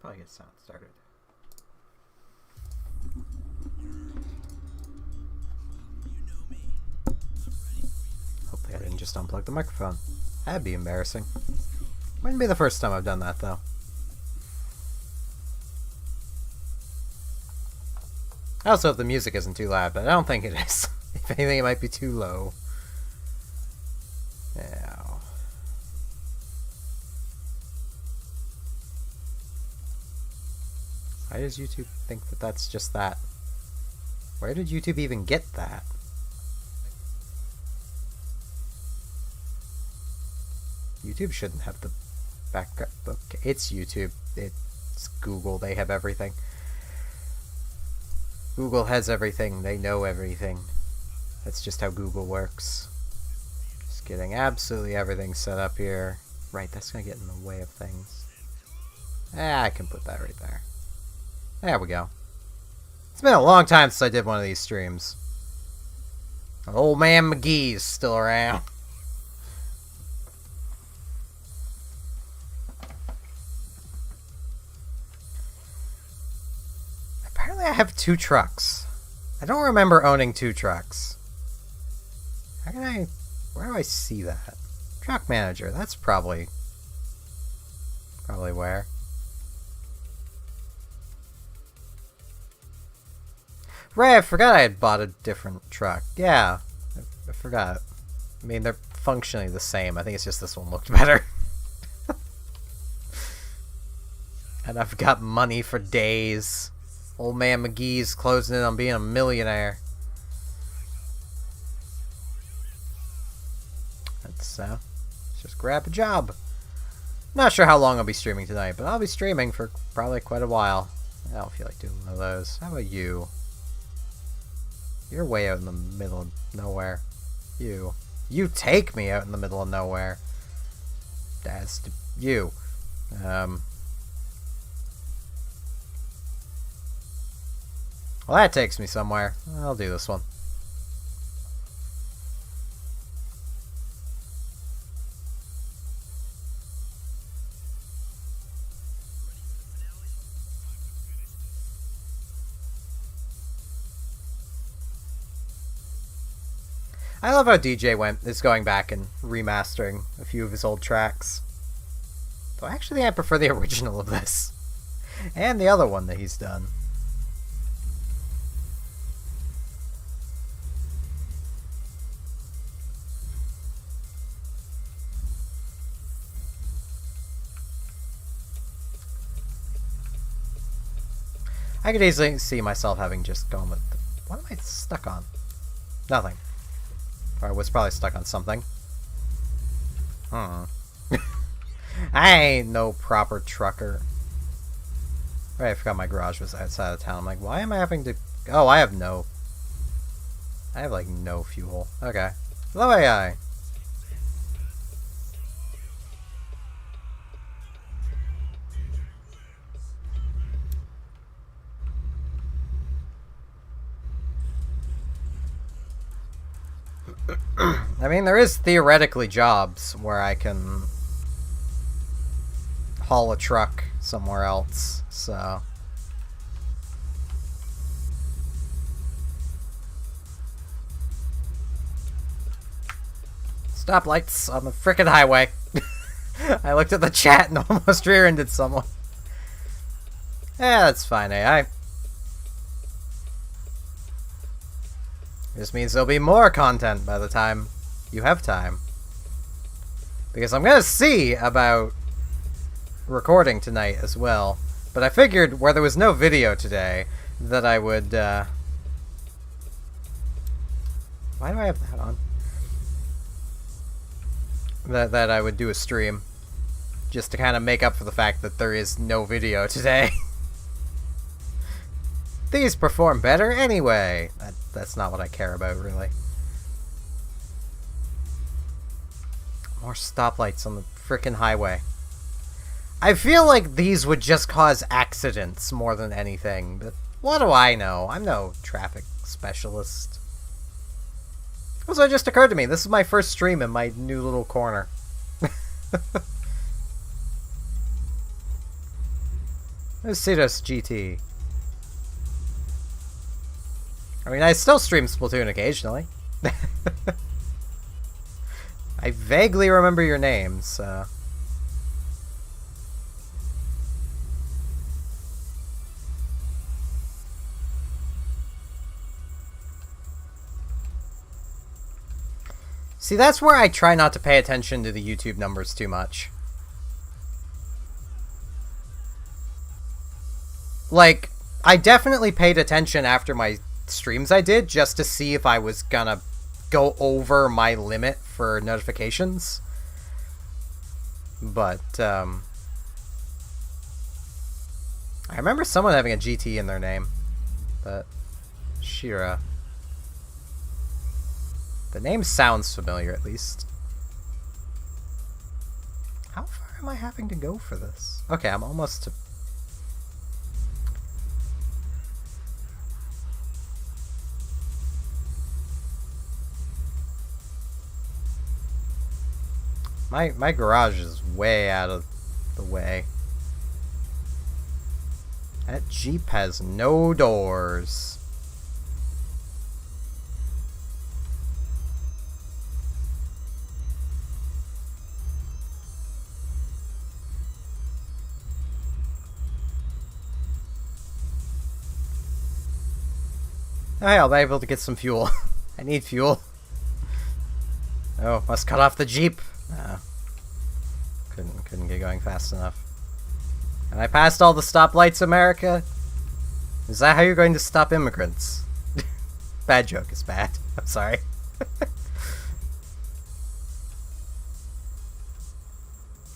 Probably get sound started. Hopefully I didn't just unplug the microphone. That'd be embarrassing. Wouldn't be the first time I've done that, though. I also hope the music isn't too loud, but I don't think it is. If anything, it might be too low. Yeah. Why does YouTube think that that's just that? Where did YouTube even get that? YouTube shouldn't have the background. Okay, it's YouTube. It's Google. They have everything. Google has everything. They know everything. That's just how Google works. Just getting absolutely everything set up here. Right, that's gonna get in the way of things. I can put that right there. There we go. It's been a long time since I did one of these streams. Old man McGee's still around. Apparently I have 2 trucks. I don't remember owning 2 trucks. How can I... Where do I see that? Truck manager. That's probably where. Right, I forgot I had bought a different truck. Yeah, I forgot. I mean, they're functionally the same. I think it's just this one looked better. And I've got money for days. Old man McGee's closing in on being a millionaire. Let's just grab a job. Not sure how long I'll be streaming tonight, but I'll be streaming for probably quite a while. I don't feel like doing one of those. How about you? You're way out in the middle of nowhere. You take me out in the middle of nowhere. That's you. Well, that takes me somewhere. I'll do this one. I love how DJ is going back and remastering a few of his old tracks. Though actually I prefer the original of this. And the other one that he's done. I could easily see myself having just gone with... What am I stuck on? Nothing. Or I was probably stuck on something. I ain't no proper trucker. Right, I forgot my garage was outside of town. I'm like, why am I having to... Oh, I have like no fuel. Okay. Hello, AI. I mean, there is theoretically jobs where I can haul a truck somewhere else, so... Stoplights on the frickin' highway. I looked at the chat and almost rear-ended someone. Yeah, that's fine, AI. This means there'll be more content by the time you have time. Because I'm gonna see about recording tonight as well. But I figured where there was no video today that I would, Why do I have that on? That I would do a stream. Just to kind of make up for the fact that there is no video today. These perform better anyway. That's not what I care about, really. More stoplights on the frickin' highway. I feel like these would just cause accidents more than anything, but what do I know? I'm no traffic specialist. Also, it just occurred to me, this is my first stream in my new little corner. Cedos GT. I mean, I still stream Splatoon occasionally. I vaguely remember your name, so... See, that's where I try not to pay attention to the YouTube numbers too much. Like, I definitely paid attention after my streams I did, just to see if I was gonna go over my limit for notifications. But, I remember someone having a GT in their name. But, Shira. The name sounds familiar, at least. How far am I having to go for this? Okay, I'm almost to... My garage is way out of the way. That Jeep has no doors. Oh, hey, I'll be able to get some fuel. I need fuel. Oh, must cut off the Jeep. No. Couldn't get going fast enough. And I passed all the stoplights, America? Is that how you're going to stop immigrants? Bad joke is bad. I'm sorry.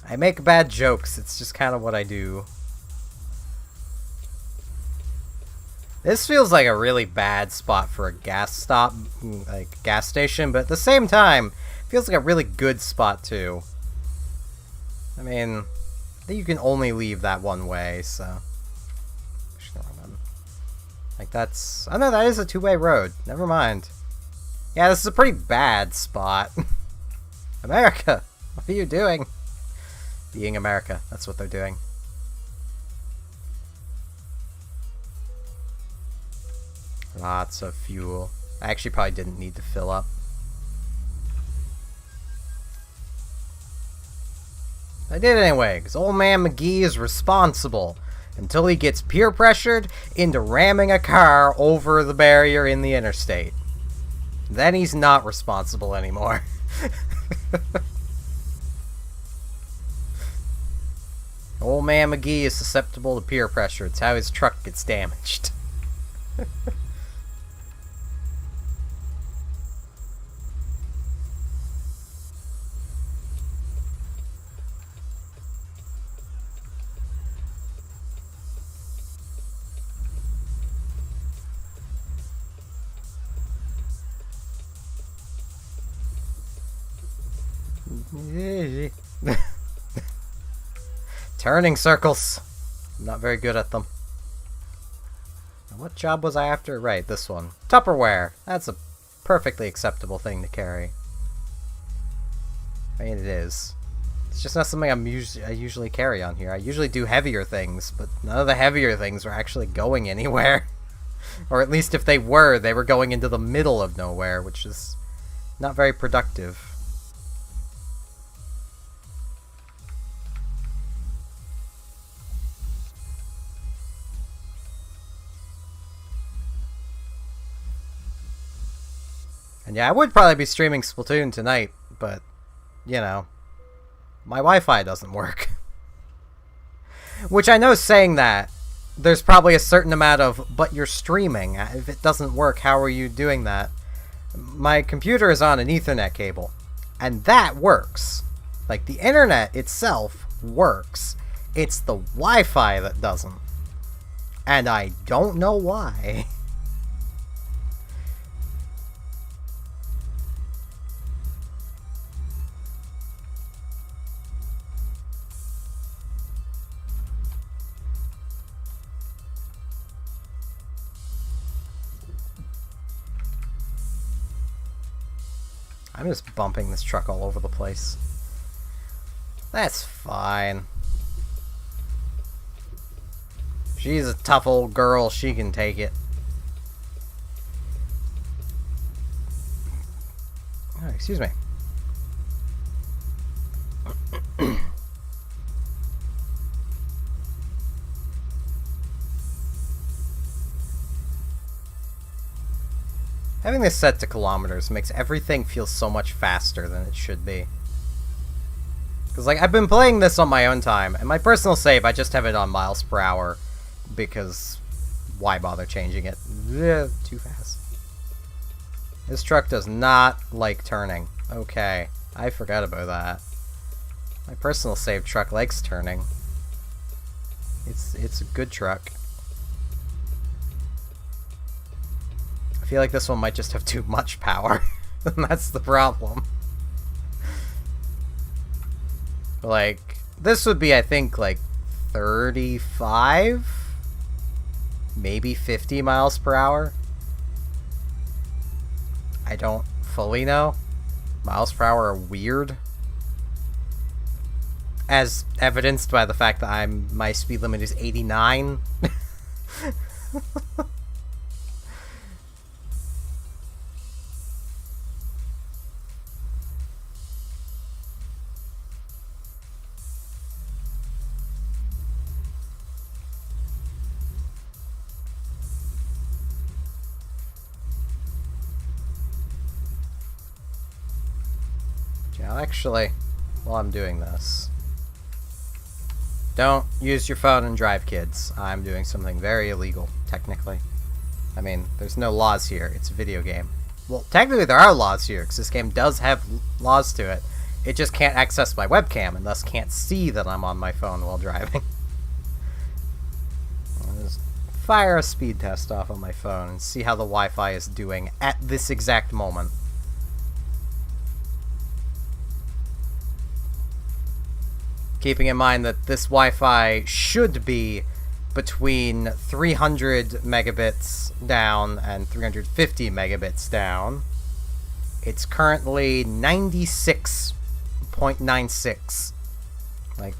I make bad jokes. It's just kind of what I do. This feels like a really bad spot for a gas stop, like gas station, but at the same time, it feels like a really good spot too. I mean, I think you can only leave that one way, so... Like that's... Oh no, that is a two-way road. Never mind. Yeah, this is a pretty bad spot. America! What are you doing? Being America. That's what they're doing. Lots of fuel. I actually probably didn't need to fill up. I did anyway, because old man McGee is responsible until he gets peer pressured into ramming a car over the barrier in the interstate. Then he's not responsible anymore. Old man McGee is susceptible to peer pressure. It's how his truck gets damaged. Turning circles. I'm not very good at them. What job was I after? Right, this one. Tupperware. That's a perfectly acceptable thing to carry. I mean, it is. It's just not something I usually carry on here. I usually do heavier things, but none of the heavier things were actually going anywhere. Or at least if they were going into the middle of nowhere, which is not very productive. And yeah, I would probably be streaming Splatoon tonight, but, you know, my Wi-Fi doesn't work. Which I know saying that, there's probably a certain amount of, but you're streaming. If it doesn't work, how are you doing that? My computer is on an Ethernet cable, and that works. Like, the internet itself works. It's the Wi-Fi that doesn't. And I don't know why. I'm just bumping this truck all over the place. That's fine. She's a tough old girl. She can take it. Oh, excuse me. Having this set to kilometers makes everything feel so much faster than it should be. Because, like, I've been playing this on my own time, and my personal save, I just have it on miles per hour, because why bother changing it? Too fast. This truck does not like turning. Okay, I forgot about that. My personal save truck likes turning. It's a good truck. I feel like this one might just have too much power, and that's the problem. Like, this would be, I think, like 35? Maybe 50 miles per hour? I don't fully know. Miles per hour are weird. As evidenced by the fact that my speed limit is 89. Now, actually, while I'm doing this, don't use your phone and drive, kids. I'm doing something very illegal, technically. I mean, there's no laws here. It's a video game. Well, technically there are laws here, because this game does have laws to it. It just can't access my webcam, and thus can't see that I'm on my phone while driving. I'll just fire a speed test off on my phone and see how the Wi-Fi is doing at this exact moment. Keeping in mind that this Wi-Fi should be between 300 megabits down and 350 megabits down. It's currently 96.96. Like,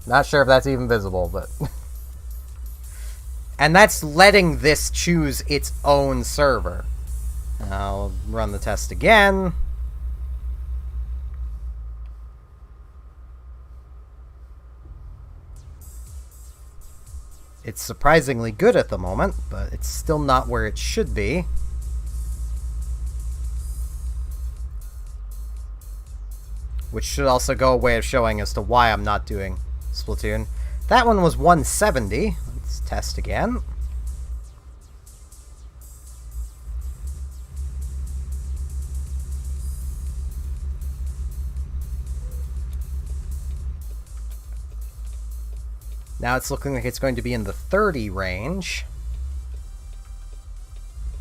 not sure if that's even visible, but... And that's letting this choose its own server. I'll run the test again. It's surprisingly good at the moment, but it's still not where it should be. Which should also go a way of showing as to why I'm not doing Splatoon. That one was 170. Let's test again. Now it's looking like it's going to be in the 30 range.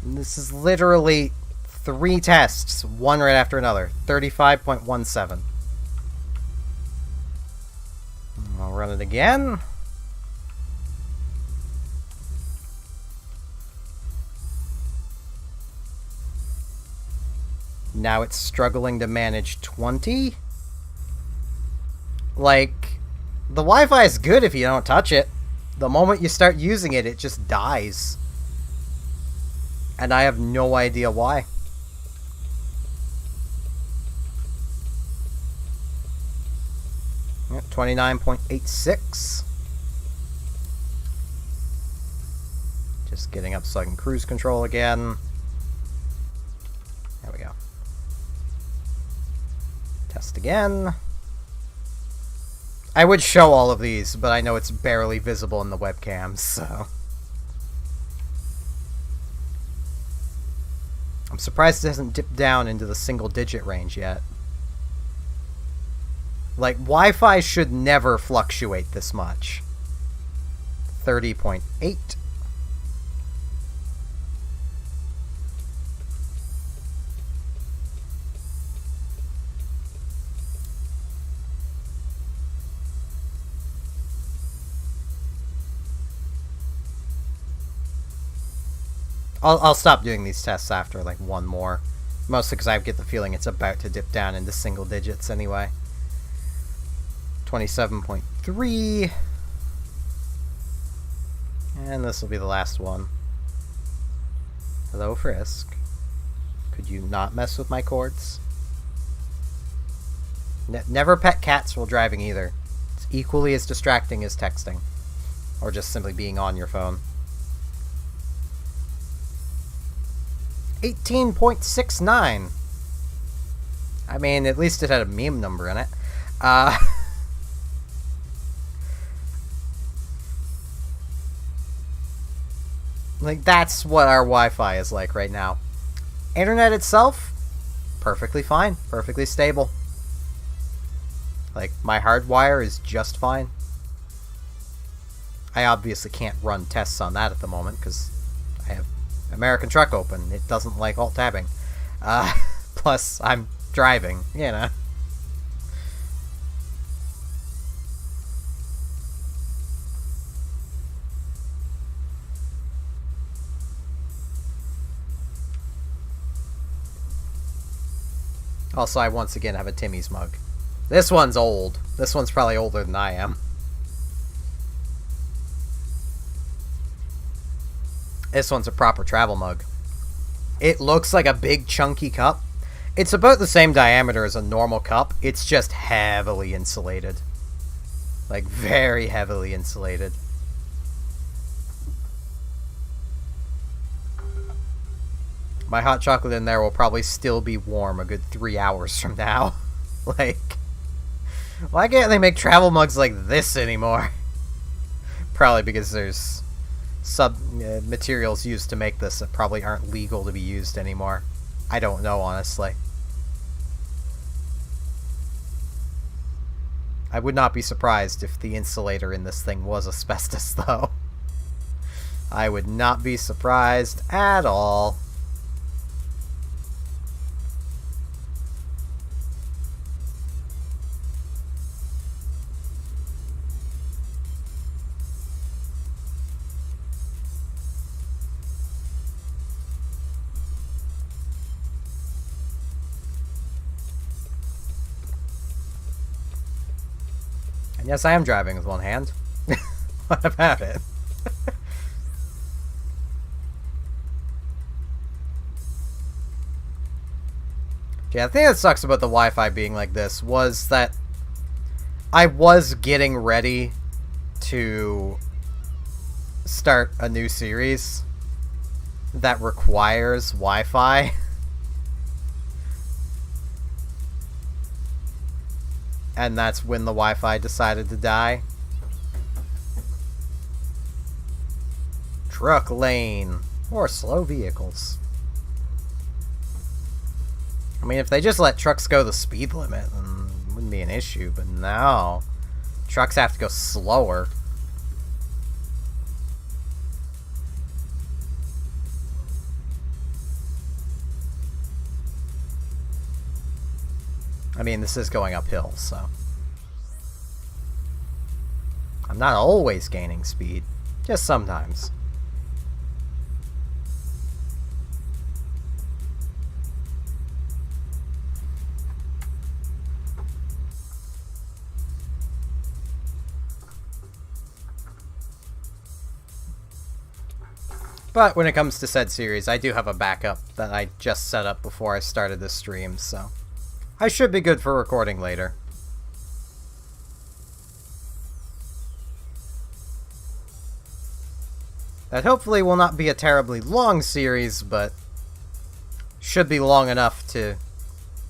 And this is literally 3 tests, one right after another. 35.17. I'll run it again. Now it's struggling to manage 20. Like... The Wi-Fi is good if you don't touch it. The moment you start using it, it just dies. And I have no idea why. Yep, 29.86. Just getting up so I can cruise control again. There we go. Test again. I would show all of these, but I know it's barely visible in the webcams, so... I'm surprised it hasn't dipped down into the single-digit range yet. Like, Wi-Fi should never fluctuate this much. 30.8. I'll stop doing these tests after, like, one more. Mostly because I get the feeling it's about to dip down into single digits anyway. 27.3. And this will be the last one. Hello, Frisk. Could you not mess with my cords? Never pet cats while driving either. It's equally as distracting as texting. Or just simply being on your phone. 18.69. I mean, at least it had a meme number in it. Like, that's what our Wi-Fi is like right now. Internet itself, perfectly fine. Perfectly stable. Like, my hardwire is just fine. I obviously can't run tests on that at the moment, because I have American Truck open. It doesn't like alt-tabbing. Plus, I'm driving, you know. Also, I once again have a Timmy's mug. This one's old. This one's probably older than I am. This one's a proper travel mug. It looks like a big chunky cup. It's about the same diameter as a normal cup. It's just heavily insulated. Like, very heavily insulated. My hot chocolate in there will probably still be warm a good 3 hours from now. Like, why can't they make travel mugs like this anymore? Probably because there's materials used to make this that probably aren't legal to be used anymore. I don't know, honestly. I would not be surprised if the insulator in this thing was asbestos, though. I would not be surprised at all. Yes, I am driving with one hand. What about it? Yeah, the thing that sucks about the Wi-Fi being like this was that I was getting ready to start a new series that requires Wi-Fi. And that's when the Wi-Fi decided to die. Truck lane. Or slow vehicles. I mean, if they just let trucks go the speed limit, then it wouldn't be an issue. But no. Trucks have to go slower. I mean, this is going uphill, so... I'm not always gaining speed. Just sometimes. But when it comes to said series, I do have a backup that I just set up before I started this stream, so... I should be good for recording later. That hopefully will not be a terribly long series, but should be long enough to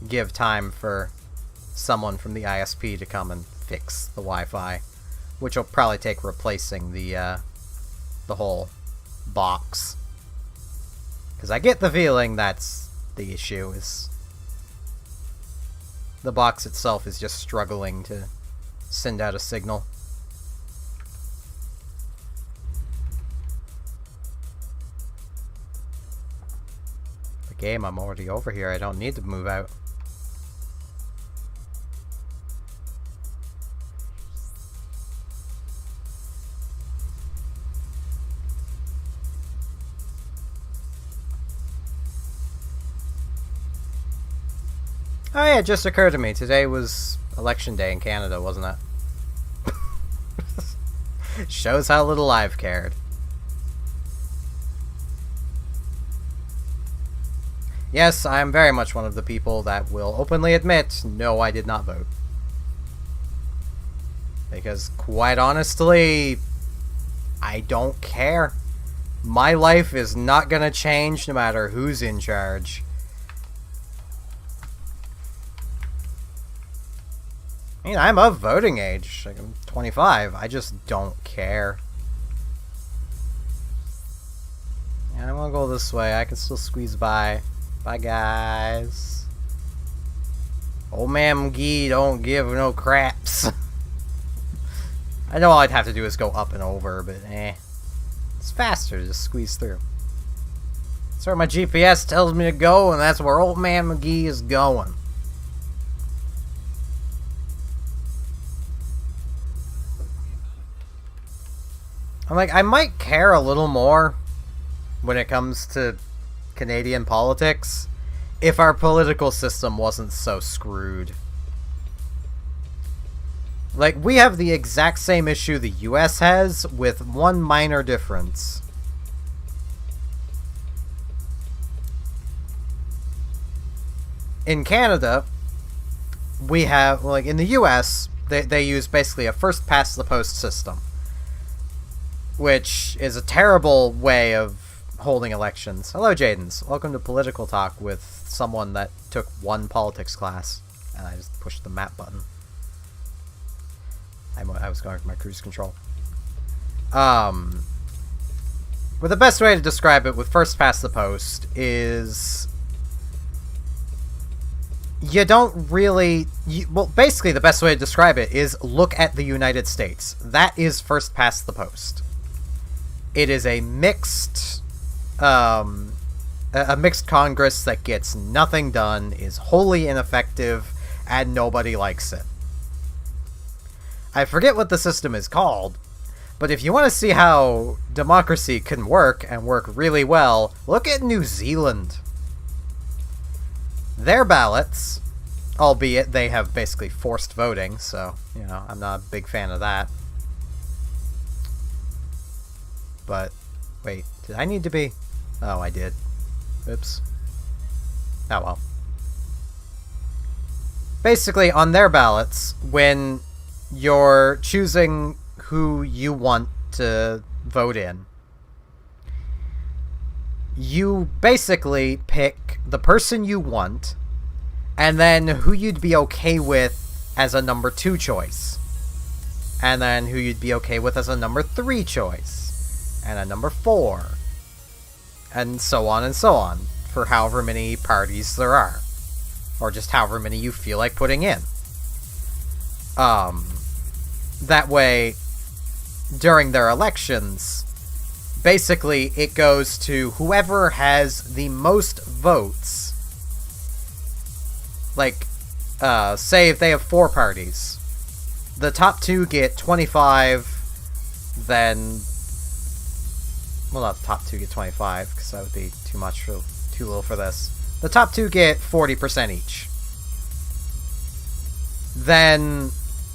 give time for someone from the ISP to come and fix the Wi-Fi, which will probably take replacing the whole box. Because I get the feeling that's the issue, is the box itself is just struggling to send out a signal. The game, I'm already over here. I don't need to move out. Oh yeah, it just occurred to me. Today was Election Day in Canada, wasn't it? Shows how little I've cared. Yes, I'm very much one of the people that will openly admit, no, I did not vote. Because, quite honestly, I don't care. My life is not gonna change no matter who's in charge. I mean, I'm of voting age. Like, I'm 25. I just don't care. And I'm gonna go this way. I can still squeeze by. Bye, guys. Old man McGee don't give no craps. I know all I'd have to do is go up and over, but it's faster to just squeeze through. That's where my GPS tells me to go, and that's where old man McGee is going. I'm like, I might care a little more when it comes to Canadian politics if our political system wasn't so screwed. Like, we have the exact same issue the US has, with one minor difference. In Canada, we have, like, in the US, they use basically a first-past-the-post system, which is a terrible way of holding elections. Hello, Jadens. Welcome to Political Talk with someone that took one politics class. And I just pushed the map button. I was going for my cruise control. But the best way to describe it with first past the post is you don't really... well, basically the best way to describe it is look at the United States. That is first past the post. It is a mixed... a mixed Congress that gets nothing done, is wholly ineffective, and nobody likes it. I forget what the system is called, but if you want to see how democracy can work, and work really well, look at New Zealand. Their ballots, albeit they have basically forced voting, so, you know, I'm not a big fan of that. But, wait, did I need to be? Oh, I did. Oops. Oh well. Basically, on their ballots, when you're choosing who you want to vote in, you basically pick the person you want, and then who you'd be okay with as a number 2 choice, and then who you'd be okay with as a number 3 choice, and a number 4, and so on, for however many parties there are, or just however many you feel like putting in. That way, during their elections, basically it goes to whoever has the most votes. Like, say if they have 4 parties, the top 2 get 25, then... well, not the top 2 get 25, because that would be too much, too little for this. The top 2 get 40% each. Then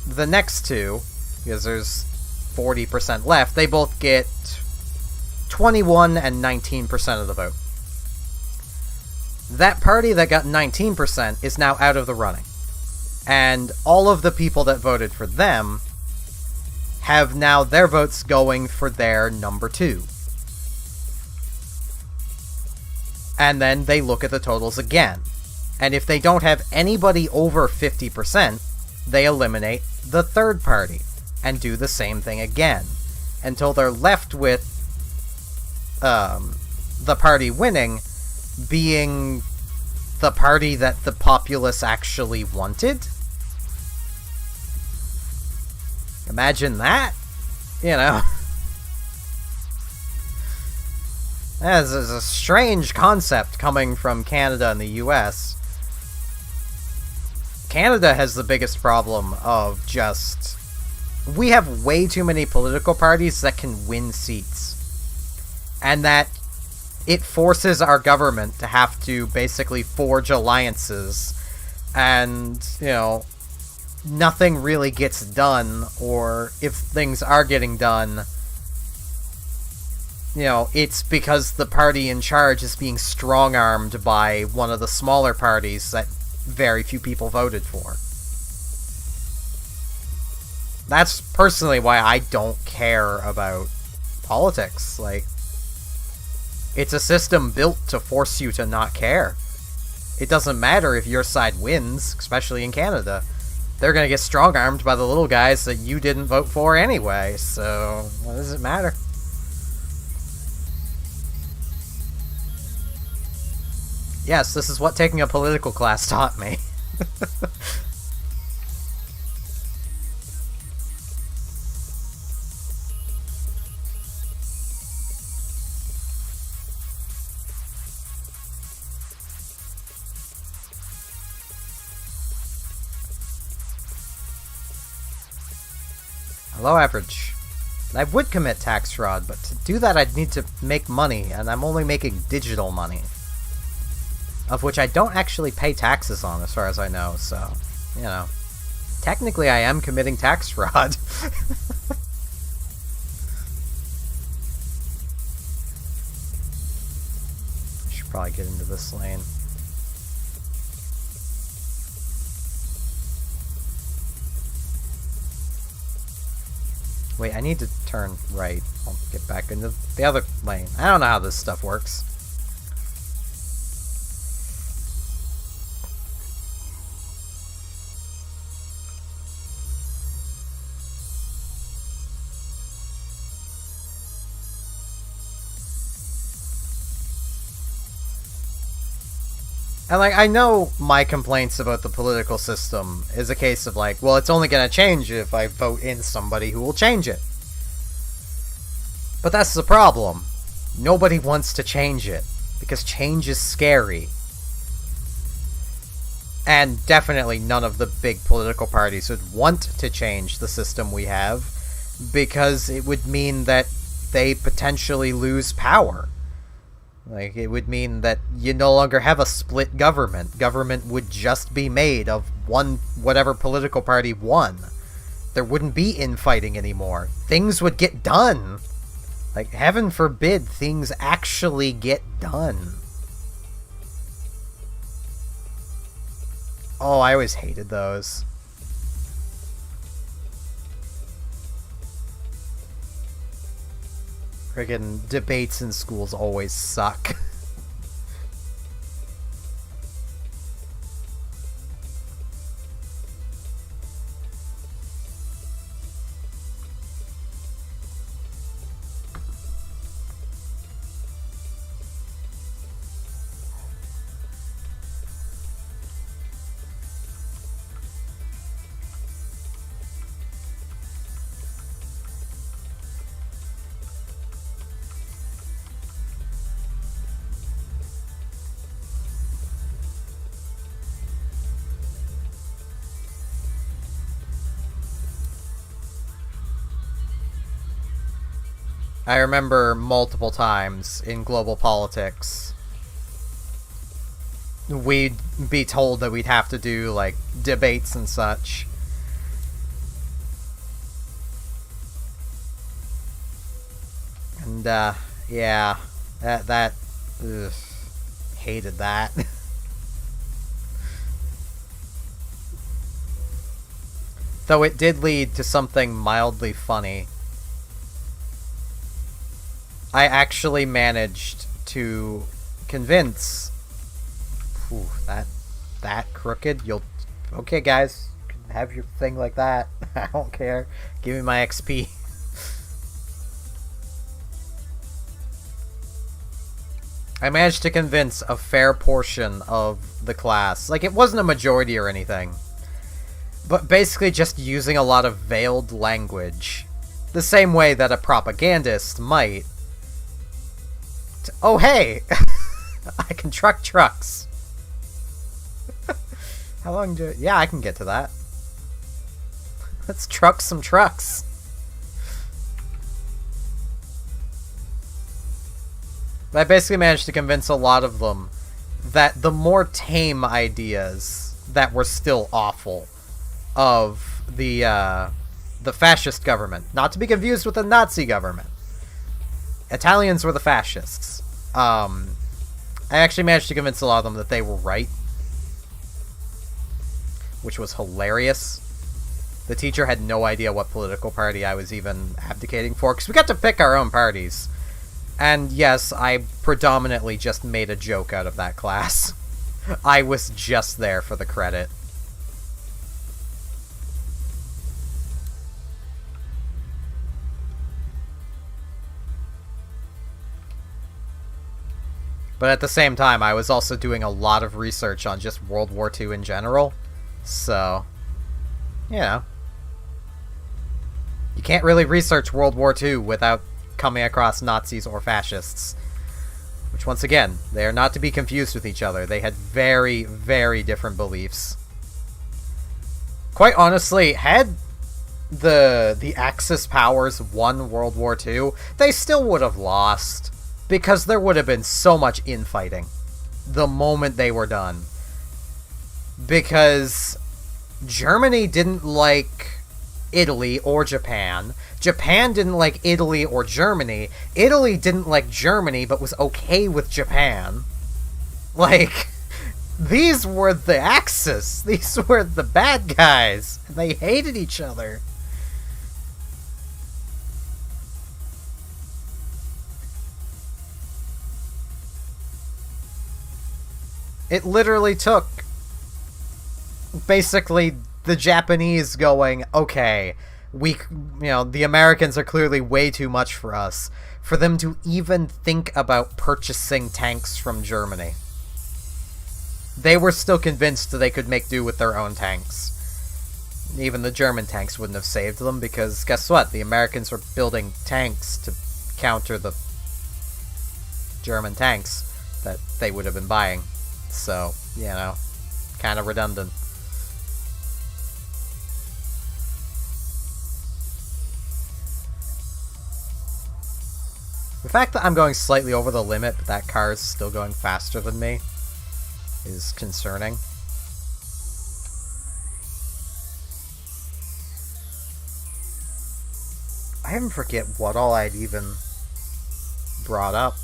the next 2, because there's 40% left, they both get 21 and 19% of the vote. That party that got 19% is now out of the running. And all of the people that voted for them have now their votes going for their number 2. And then they look at the totals again. And if they don't have anybody over 50%, they eliminate the third party and do the same thing again until they're left with the party winning being the party that the populace actually wanted. Imagine that, you know. That is a strange concept coming from Canada and the US. Canada has the biggest problem of just... we have way too many political parties that can win seats. And that it forces our government to have to basically forge alliances. And, you know, nothing really gets done, or if things are getting done, you know, it's because the party in charge is being strong-armed by one of the smaller parties that very few people voted for. That's personally why I don't care about politics. Like, it's a system built to force you to not care. It doesn't matter if your side wins, especially in Canada. They're gonna get strong-armed by the little guys that you didn't vote for anyway, so what does it matter? Yes, this is what taking a political class taught me. Low average. I would commit tax fraud, but to do that I'd need to make money, and I'm only making digital money. Of which I don't actually pay taxes on, as far as I know, so, you know. Technically I am committing tax fraud. I should probably get into this lane. Wait, I need to turn right. I'll get back into the other lane. I don't know how this stuff works. And, like, I know my complaints about the political system is a case of, like, well, it's only gonna change if I vote in somebody who will change it. But that's the problem. Nobody wants to change it, because change is scary. And definitely none of the big political parties would want to change the system we have, because it would mean that they potentially lose power. Like, it would mean that you no longer have a split government. Government would just be made of whatever political party won. There wouldn't be infighting anymore. Things would get done. Like, heaven forbid things actually get done. Oh, I always hated those. Friggin' debates in schools always suck. I remember multiple times in global politics, we'd be told that we'd have to do, like, debates and such. And, yeah, ugh, hated that. Though it did lead to something mildly funny. I actually managed to convince... Ooh, that crooked? Okay, guys. Have your thing like that. I don't care. Give me my XP. I managed to convince a fair portion of the class. Like, it wasn't a majority or anything. But basically just using a lot of veiled language. The same way that a propagandist might... Oh, hey! I can truck trucks. How long do... Yeah, I can get to that. Let's truck some trucks. I basically managed to convince a lot of them that the more tame ideas that were still awful of the fascist government, not to be confused with the Nazi government, Italians were the fascists. I actually managed to convince a lot of them that they were right, which was hilarious. The teacher had no idea what political party I was even abdicating for, because we got to pick our own parties. And yes, I predominantly just made a joke out of that class. I was just there for the credit. But at the same time, I was also doing a lot of research on just World War II in general. So, you know. You can't really research World War II without coming across Nazis or fascists. Which, once again, they are not to be confused with each other. They had very, very different beliefs. Quite honestly, had the Axis powers won World War II, they still would have lost. Because there would have been so much infighting the moment they were done. Because Germany didn't like Italy or Japan. Japan didn't like Italy or Germany. Italy didn't like Germany, but was okay with Japan. Like, these were the Axis. These were the bad guys. They hated each other. It literally took, basically, the Japanese going, okay, the Americans are clearly way too much for us, for them to even think about purchasing tanks from Germany. They were still convinced that they could make do with their own tanks. Even the German tanks wouldn't have saved them, because guess what? The Americans were building tanks to counter the German tanks that they would have been buying. So, kind of redundant. The fact that I'm going slightly over the limit, but that car is still going faster than me, is concerning. I even forget what all I'd even brought up.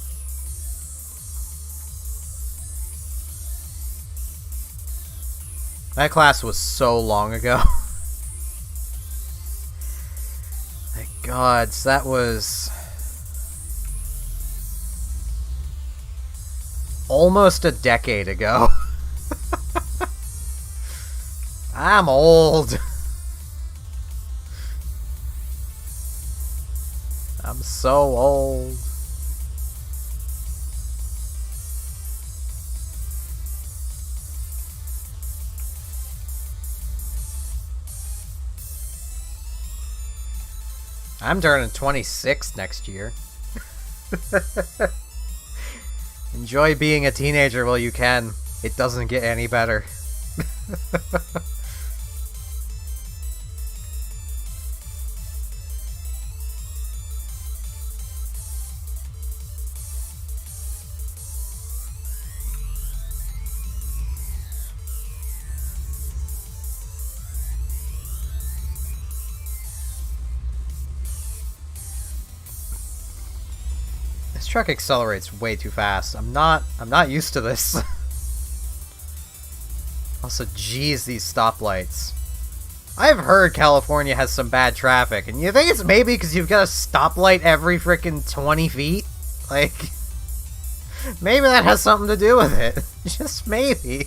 That class was so long ago. My God, that was almost a decade ago. I'm old. I'm so old. I'm turning 26 next year. Enjoy being a teenager while you can. It doesn't get any better. This truck accelerates way too fast. I'm not used to this. Also, geez, these stoplights. I've heard California has some bad traffic, and you think it's maybe because you've got a stoplight every frickin' 20 feet? Like, maybe that has something to do with it. Just maybe.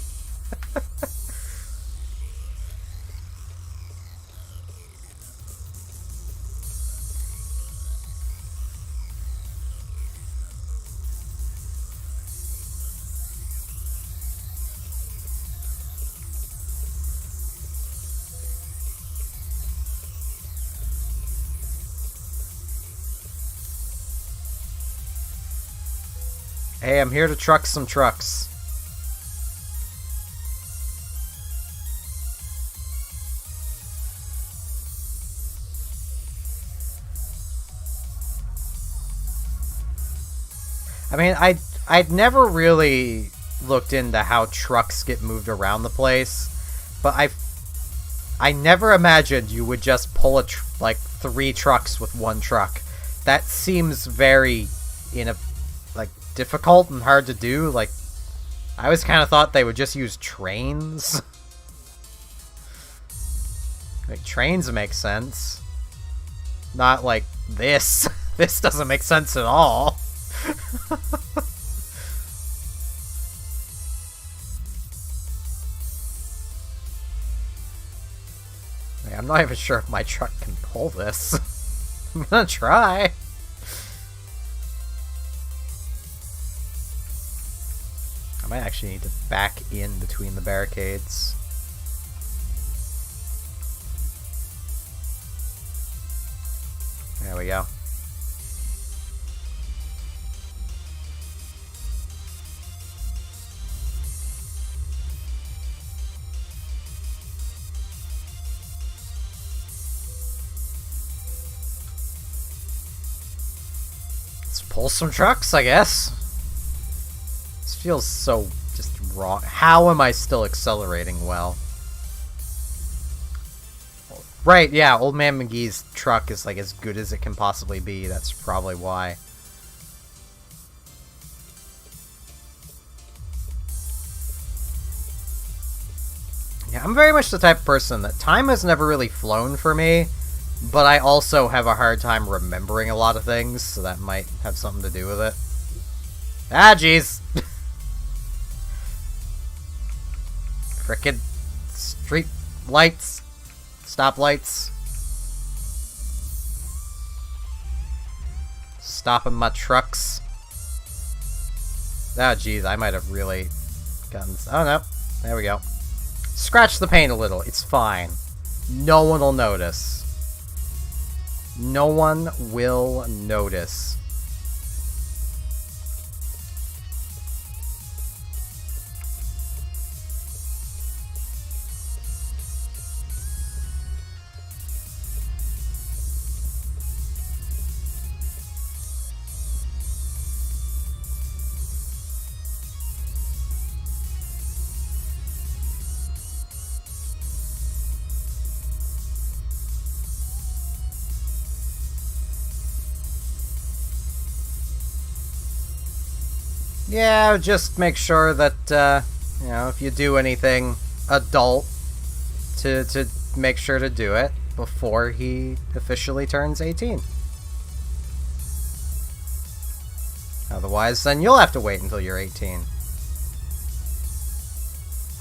Hey, I'm here to truck some trucks. I mean, I'd never really looked into how trucks get moved around the place, but I never imagined you would just pull like 3 trucks with one truck. That seems very in a, like, difficult and hard to do. Like, I always kind of thought they would just use trains. Like, trains make sense. Not like this. This doesn't make sense at all. Like, I'm not even sure if my truck can pull this. I'm gonna try. I might actually need to back in between the barricades. There we go. Let's pull some trucks, I guess. This feels so just wrong. How am I still accelerating well? Right, yeah, Old Man McGee's truck is like as good as it can possibly be. That's probably why. Yeah, I'm very much the type of person that time has never really flown for me, but I also have a hard time remembering a lot of things, so that might have something to do with it. Ah, jeez! Frickin' street lights. Stoplights. Stopping my trucks. Oh, jeez, I might have really gotten... Oh, no. There we go. Scratch the paint a little. It's fine. No one will notice. No one will notice. Yeah, just make sure that, you know, if you do anything adult, to make sure to do it before he officially turns 18. Otherwise, then you'll have to wait until you're 18.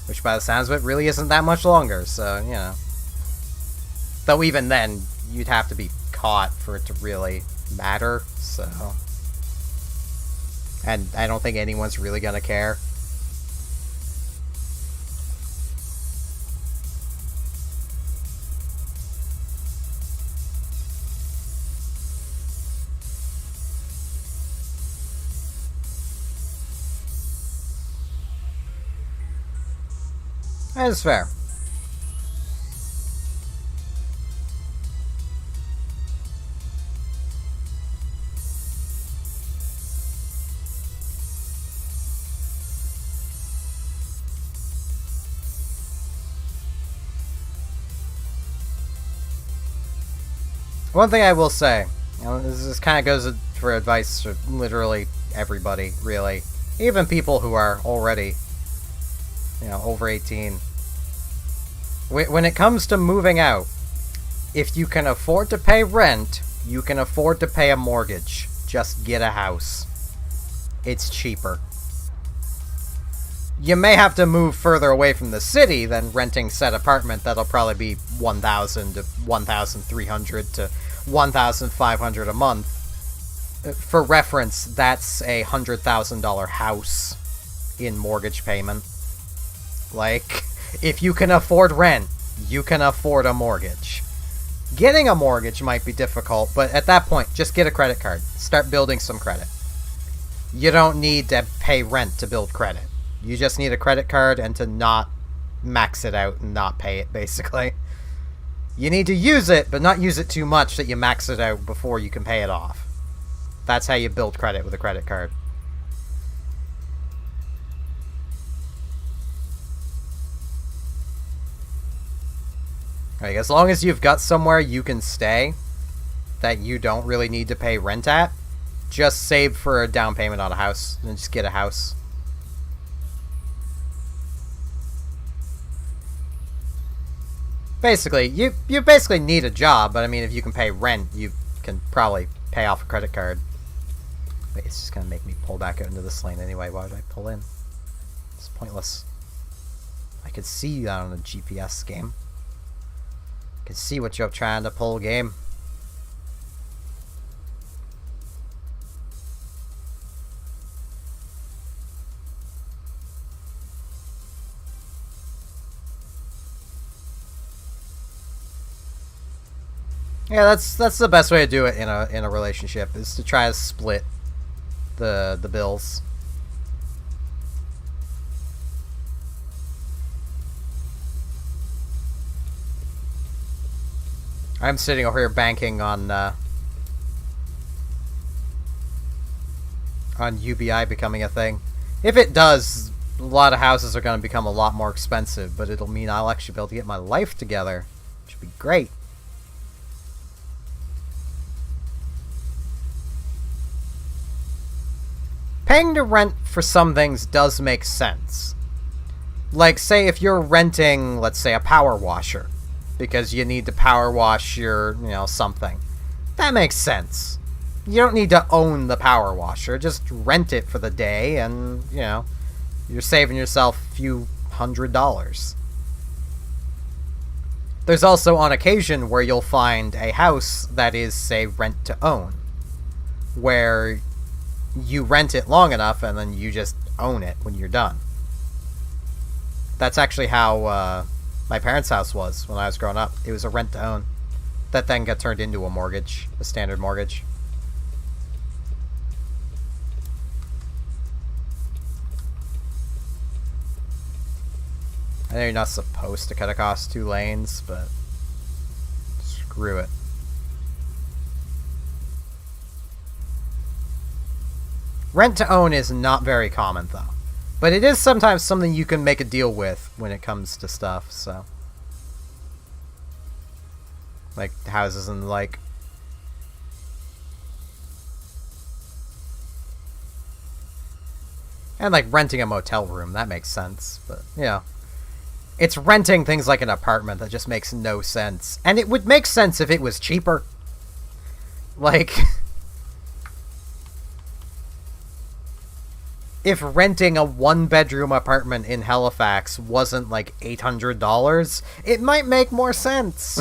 Which, by the sounds of it, really isn't that much longer, so, you know. Though even then, you'd have to be caught for it to really matter, so... And I don't think anyone's really gonna care. That's fair. One thing I will say, you know, this kind of goes for advice to literally everybody, really. Even people who are already, you know, over 18. When it comes to moving out, if you can afford to pay rent, you can afford to pay a mortgage. Just get a house. It's cheaper. You may have to move further away from the city than renting said apartment that'll probably be $1,000 to $1,300 to $1,500 a month. For reference, that's a $100,000 house in mortgage payment. Like, if you can afford rent, you can afford a mortgage. Getting a mortgage might be difficult, but at that point, just get a credit card. Start building some credit. You don't need to pay rent to build credit. You just need a credit card and to not max it out and not pay it, basically. You need to use it, but not use it too much that you max it out before you can pay it off. That's how you build credit with a credit card. Like, as long as you've got somewhere you can stay that you don't really need to pay rent at, just save for a down payment on a house and just get a house. Basically, you basically need a job, but I mean, if you can pay rent, you can probably pay off a credit card. Wait, it's just gonna make me pull back out into this lane anyway. Why would I pull in? It's pointless. I could see that on a GPS game. I can see what you're trying to pull, game. Yeah, that's the best way to do it in a relationship, is to try to split the bills. I'm sitting over here banking on UBI becoming a thing. If it does, a lot of houses are going to become a lot more expensive, but it'll mean I'll actually be able to get my life together, which would be great. Paying to rent for some things does make sense. Like, say if you're renting, let's say, a power washer, because you need to power wash your, something. That makes sense. You don't need to own the power washer, just rent it for the day, and, you're saving yourself a few $100s. There's also on occasion where you'll find a house that is, say, rent to own, where you rent it long enough and then you just own it when you're done. That's actually how my parents' house was when I was growing up. It was a rent to own that then got turned into a mortgage, a standard mortgage. I know you're not supposed to cut across 2 lanes, but screw it. Rent to own is not very common, though. But it is sometimes something you can make a deal with when it comes to stuff, so. Like, houses and the like. And, like, renting a motel room, that makes sense, but, It's renting things like an apartment that just makes no sense. And it would make sense if it was cheaper. Like... If renting a 1-bedroom apartment in Halifax wasn't like $800, it might make more sense.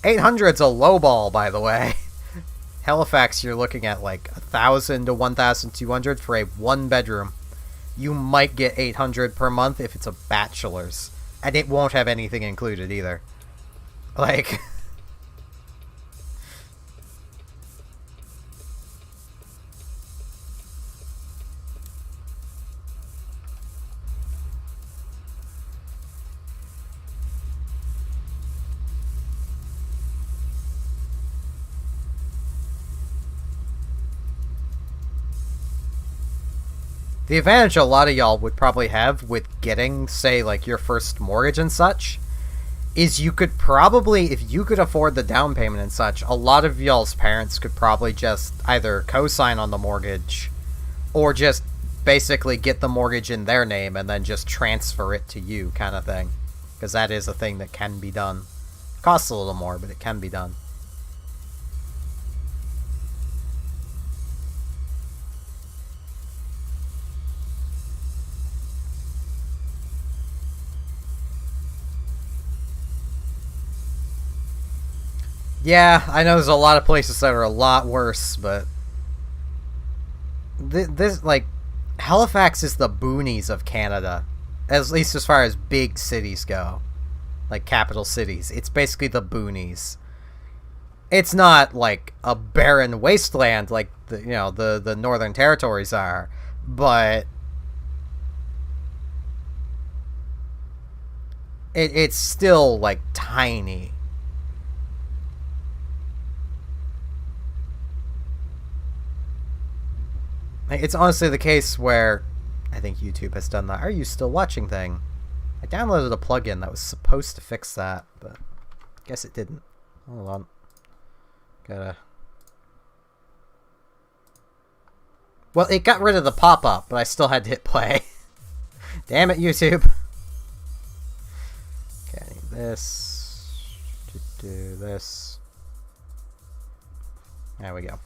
800's a lowball, by the way. Halifax, you're looking at like 1,000 to 1,200 for a 1-bedroom. You might get 800 per month if it's a bachelor's, and it won't have anything included either. Like... The advantage a lot of y'all would probably have with getting, say, like, your first mortgage and such, is you could probably, if you could afford the down payment and such, a lot of y'all's parents could probably just either co-sign on the mortgage, or just basically get the mortgage in their name and then just transfer it to you, kind of thing. Because that is a thing that can be done. It costs a little more, but it can be done. Yeah, I know there's a lot of places that are a lot worse, but this, like, Halifax is the boonies of Canada, at least as far as big cities go, like capital cities. It's basically the boonies. It's not like a barren wasteland like the Northern Territories are, but it's still like tiny. It's honestly the case where I think YouTube has done that. Are you still watching thing? I downloaded a plugin that was supposed to fix that, but I guess it didn't. Hold on. Gotta Well, it got rid of the pop-up, but I still had to hit play. Damn it, YouTube. Okay, I need this. Do this. There we go.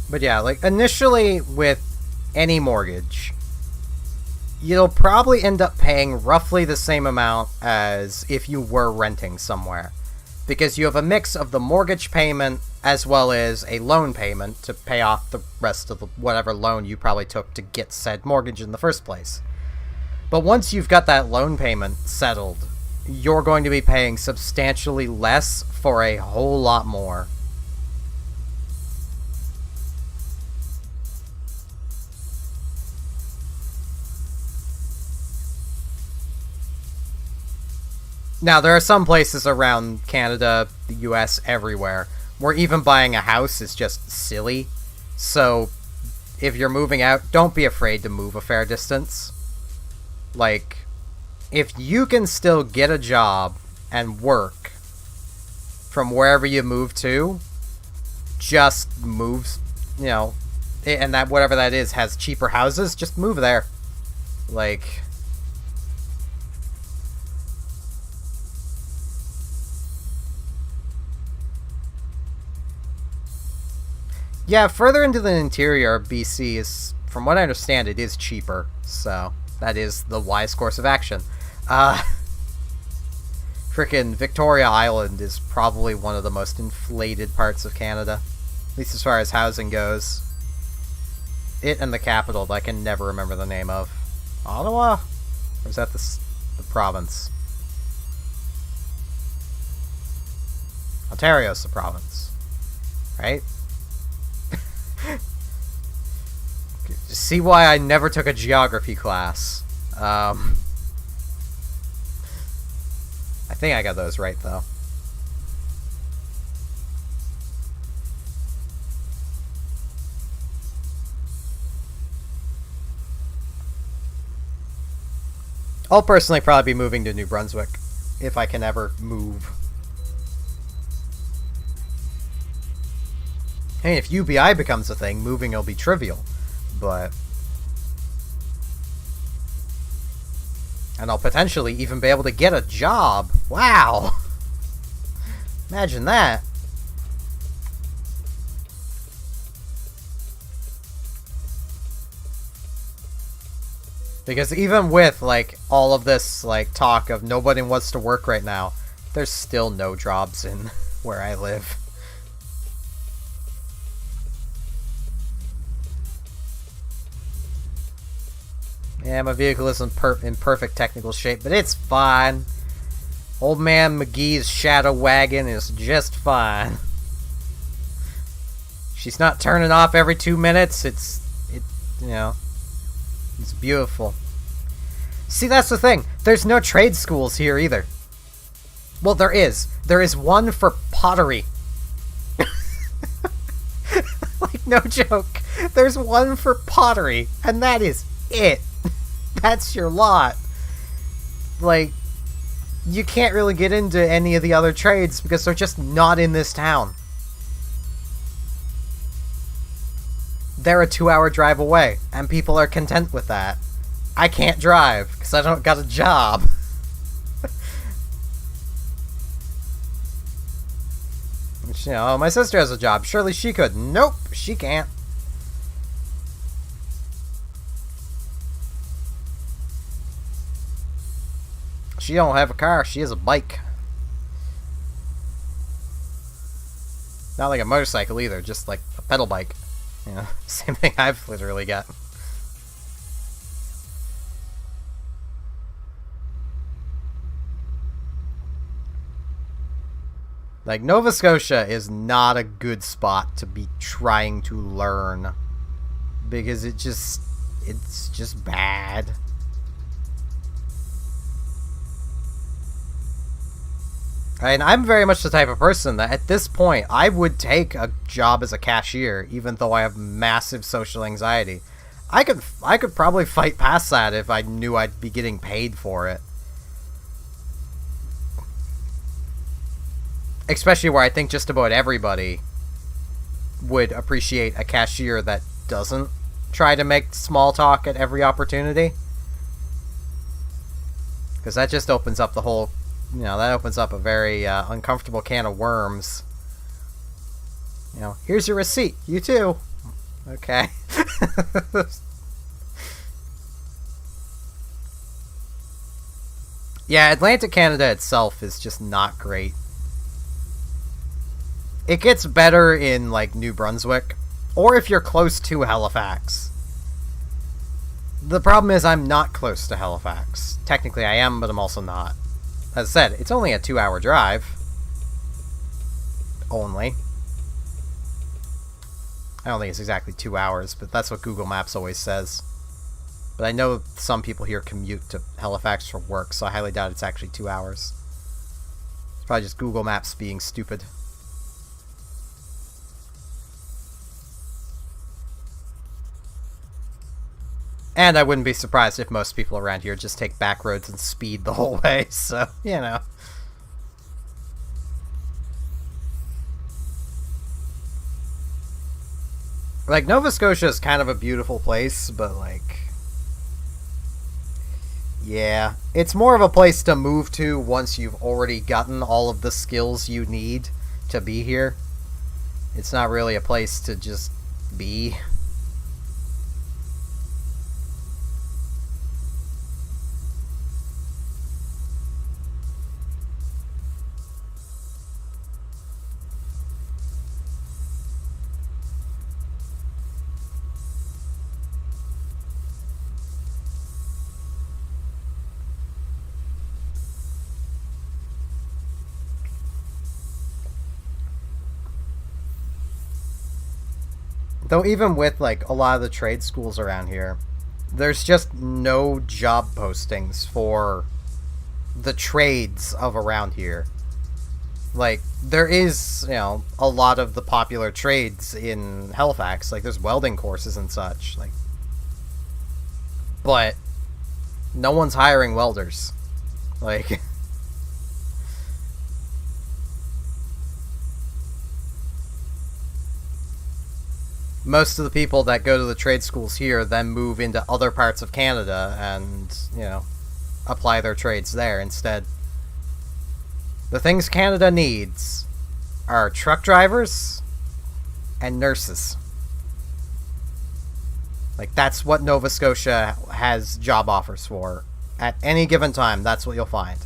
But yeah, like, initially with any mortgage, you'll probably end up paying roughly the same amount as if you were renting somewhere. Because you have a mix of the mortgage payment as well as a loan payment to pay off the rest of whatever loan you probably took to get said mortgage in the first place. But once you've got that loan payment settled, you're going to be paying substantially less for a whole lot more. Now, there are some places around Canada, the US, everywhere, where even buying a house is just silly. So, if you're moving out, don't be afraid to move a fair distance. Like, if you can still get a job and work from wherever you move to, just move, you know, and that whatever that is has cheaper houses, just move there. Like... Yeah, further into the interior of BC is, from what I understand, it is cheaper. So, that is the wise course of action. Frickin' Victoria Island is probably one of the most inflated parts of Canada. At least as far as housing goes. It and the capital that I can never remember the name of. Ottawa? Or is that the province? Ontario's the province. Right? See why I never took a geography class. I think I got those right, though. I'll personally probably be moving to New Brunswick, if I can ever move. I mean, if UBI becomes a thing, moving will be trivial. But... and I'll potentially even be able to get a job. Wow! Imagine that. Because even with, like, all of this, like, talk of nobody wants to work right now, there's still no jobs in where I live. Yeah, my vehicle isn't in perfect technical shape, but it's fine. Old man McGee's shadow wagon is just fine. She's not turning off every 2 minutes. You know, it's beautiful. See, that's the thing. There's no trade schools here either. Well, there is. There is one for pottery. Like, no joke. There's one for pottery, and that is it. That's your lot. Like, you can't really get into any of the other trades because they're just not in this town. They're a 2-hour drive away, and people are content with that. I can't drive because I don't got a job. You know, my sister has a job. Surely she could. Nope, she can't. She don't have a car, she has a bike. Not like a motorcycle either, just like a pedal bike. You know, same thing I've literally got. Like, Nova Scotia is not a good spot to be trying to learn. Because it's just bad. And I'm very much the type of person that, at this point, I would take a job as a cashier, even though I have massive social anxiety. I could probably fight past that if I knew I'd be getting paid for it. Especially where I think just about everybody would appreciate a cashier that doesn't try to make small talk at every opportunity. Because that just opens up the whole, that opens up a very uncomfortable can of worms. Here's your receipt. You too. Okay. Yeah, Atlantic Canada itself is just not great. It gets better in, like, New Brunswick, or if you're close to Halifax. The problem is I'm not close to Halifax. Technically I am, but I'm also not. As I said, it's only a 2-hour drive. Only. I don't think it's exactly 2 hours, but that's what Google Maps always says. But I know some people here commute to Halifax for work, so I highly doubt it's actually 2 hours. It's probably just Google Maps being stupid. And I wouldn't be surprised if most people around here just take back roads and speed the whole way, so, Like, Nova Scotia is kind of a beautiful place, but, like... Yeah. It's more of a place to move to once you've already gotten all of the skills you need to be here. It's not really a place to just be. Though even with, like, a lot of the trade schools around here, there's just no job postings for the trades of around here. Like, there is, a lot of the popular trades in Halifax. Like, there's welding courses and such. Like, but no one's hiring welders. Like... Most of the people that go to the trade schools here then move into other parts of Canada and, apply their trades there instead. The things Canada needs are truck drivers and nurses. Like, that's what Nova Scotia has job offers for. At any given time, that's what you'll find.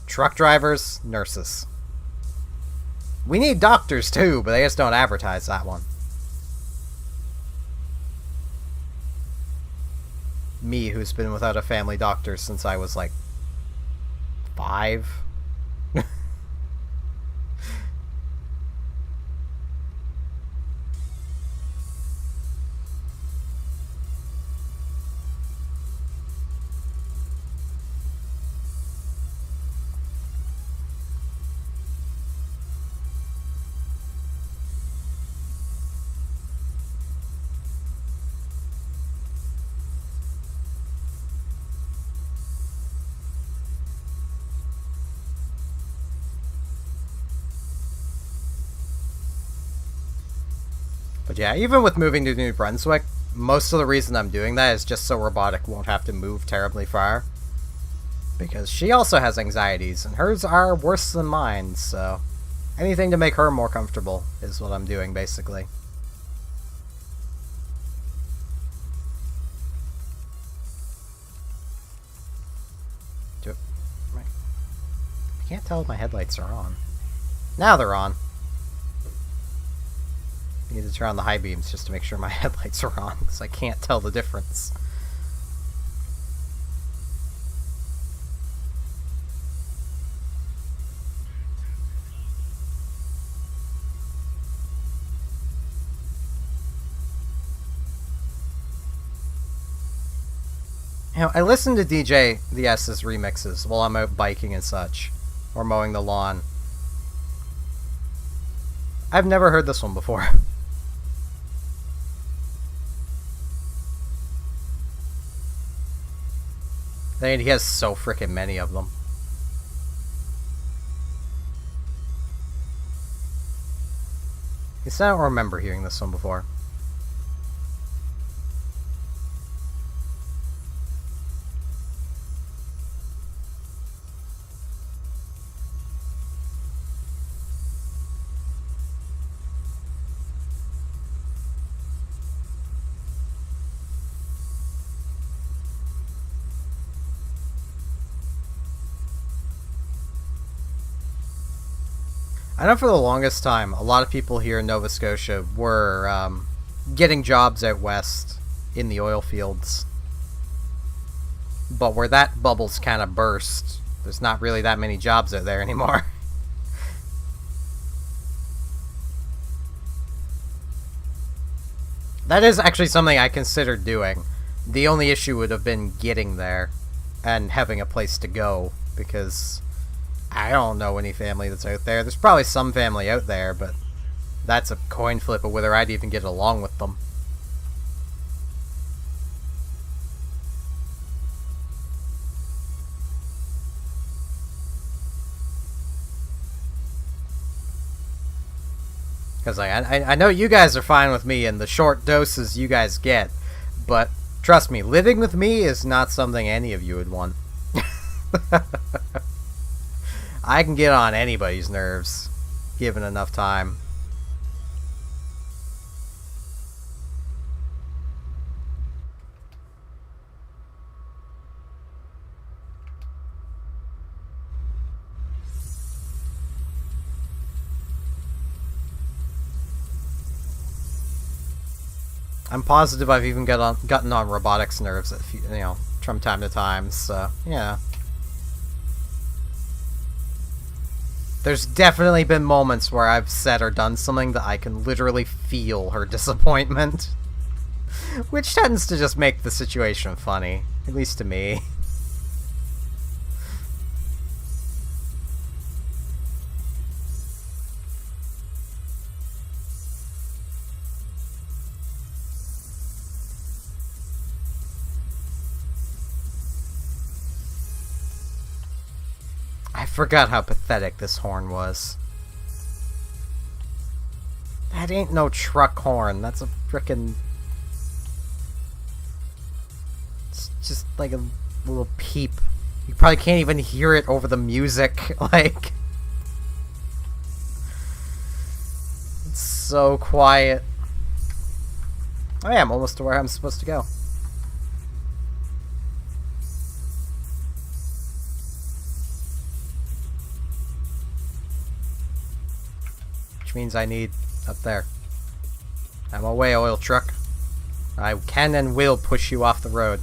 Truck drivers, nurses. We need doctors too, but they just don't advertise that one. Me, who's been without a family doctor since I was, like, 5. But yeah, even with moving to New Brunswick, most of the reason I'm doing that is just so Robotic won't have to move terribly far. Because she also has anxieties, and hers are worse than mine, so... anything to make her more comfortable is what I'm doing, basically. I can't tell if my headlights are on. Now they're on. I need to turn on the high beams just to make sure my headlights are on, because I can't tell the difference. I listen to DJ the S's remixes while I'm out biking and such, or mowing the lawn. I've never heard this one before. He has so freaking many of them. I don't remember hearing this one before. I know for the longest time, a lot of people here in Nova Scotia were getting jobs out west in the oil fields. But where that bubble's kind of burst, there's not really that many jobs out there anymore. That is actually something I considered doing. The only issue would have been getting there and having a place to go, because I don't know any family that's out there. There's probably some family out there, but that's a coin flip of whether I'd even get along with them. Because I know you guys are fine with me and the short doses you guys get, but trust me, living with me is not something any of you would want. I can get on anybody's nerves, given enough time. I'm positive I've even gotten on robotics nerves, from time to time, so, yeah. There's definitely been moments where I've said or done something that I can literally feel her disappointment. Which tends to just make the situation funny, at least to me. I forgot how pathetic this horn was. That ain't no truck horn. That's a frickin'... It's just like a little peep. You probably can't even hear it over the music. Like... It's so quiet. Oh yeah, I'm almost to where I'm supposed to go. Means I need up there. I'm away, oil truck. I can and will push you off the road.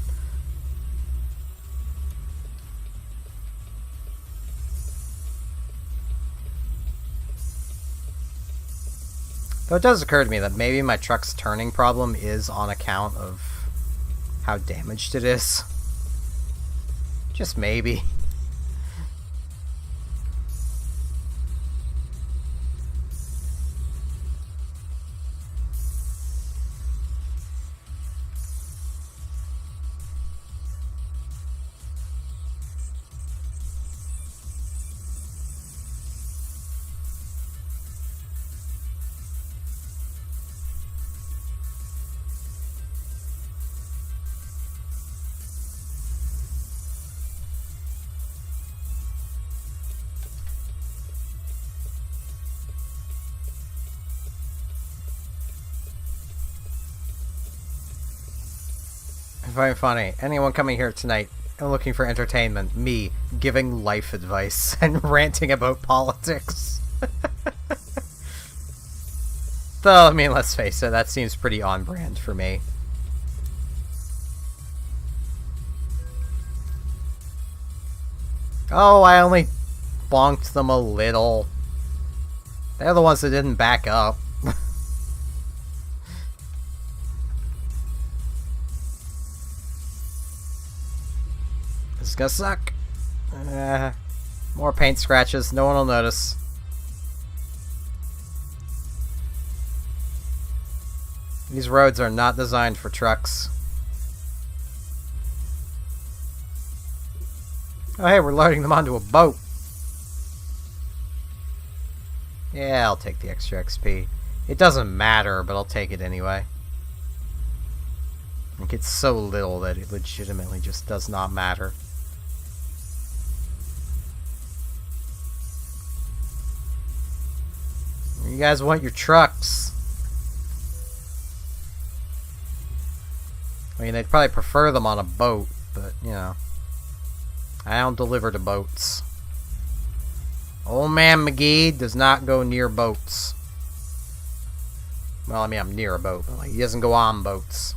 Though it does occur to me that maybe my truck's turning problem is on account of how damaged it is. Just maybe. Very funny. Anyone coming here tonight and looking for entertainment, me giving life advice and ranting about politics. Though, I mean, let's face it, that seems pretty on brand for me. Oh, I only bonked them a little. They're the ones that didn't back up. This is gonna suck. More paint scratches, no one will notice. These roads are not designed for trucks. Oh, hey, we're loading them onto a boat. Yeah, I'll take the extra XP. It doesn't matter, but I'll take it anyway. Like, it's so little that it legitimately just does not matter. You guys want your trucks. I mean, they'd probably prefer them on a boat, but, you know. I don't deliver to boats. Old Man McGee does not go near boats. Well, I mean, I'm near a boat, but, like, he doesn't go on boats.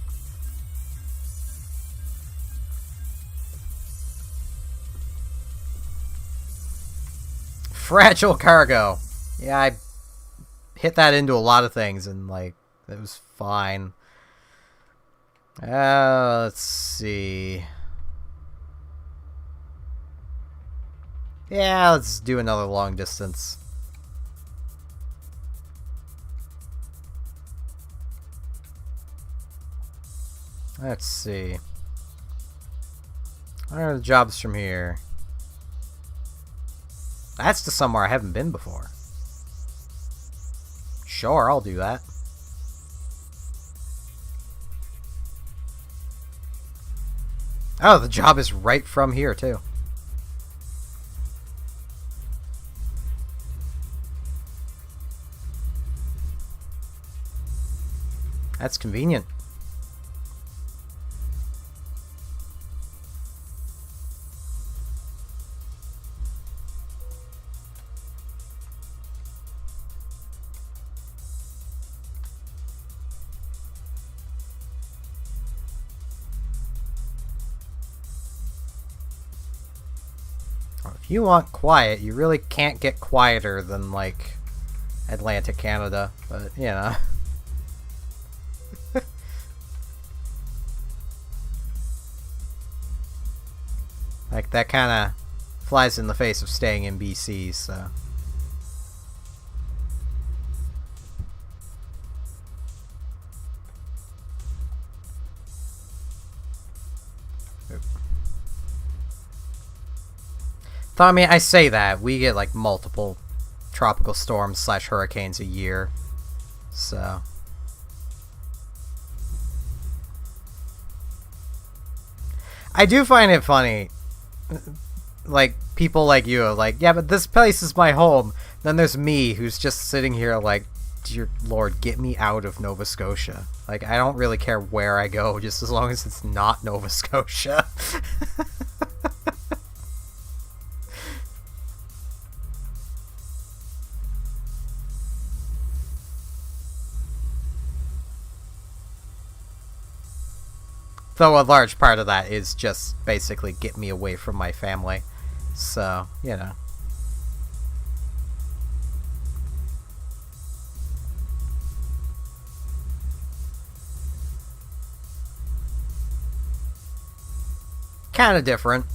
Fragile cargo. Yeah, I hit that into a lot of things, and, like, it was fine. Let's see. Yeah, let's do another long distance. Let's see. What are the jobs from here? That's to somewhere I haven't been before. Sure, I'll do that. Oh, the job is right from here, too. That's convenient. If you want quiet, you really can't get quieter than, like, Atlantic Canada, but, you know. Like, that kind of flies in the face of staying in BC, so. I mean, I say that. We get, like, multiple tropical storms / hurricanes a year, so. I do find it funny. Like, people like you are like, yeah, but this place is my home. Then there's me, who's just sitting here like, dear Lord, get me out of Nova Scotia. Like, I don't really care where I go, just as long as it's not Nova Scotia. Though a large part of that is just basically get me away from my family. So, you know. Kind of different.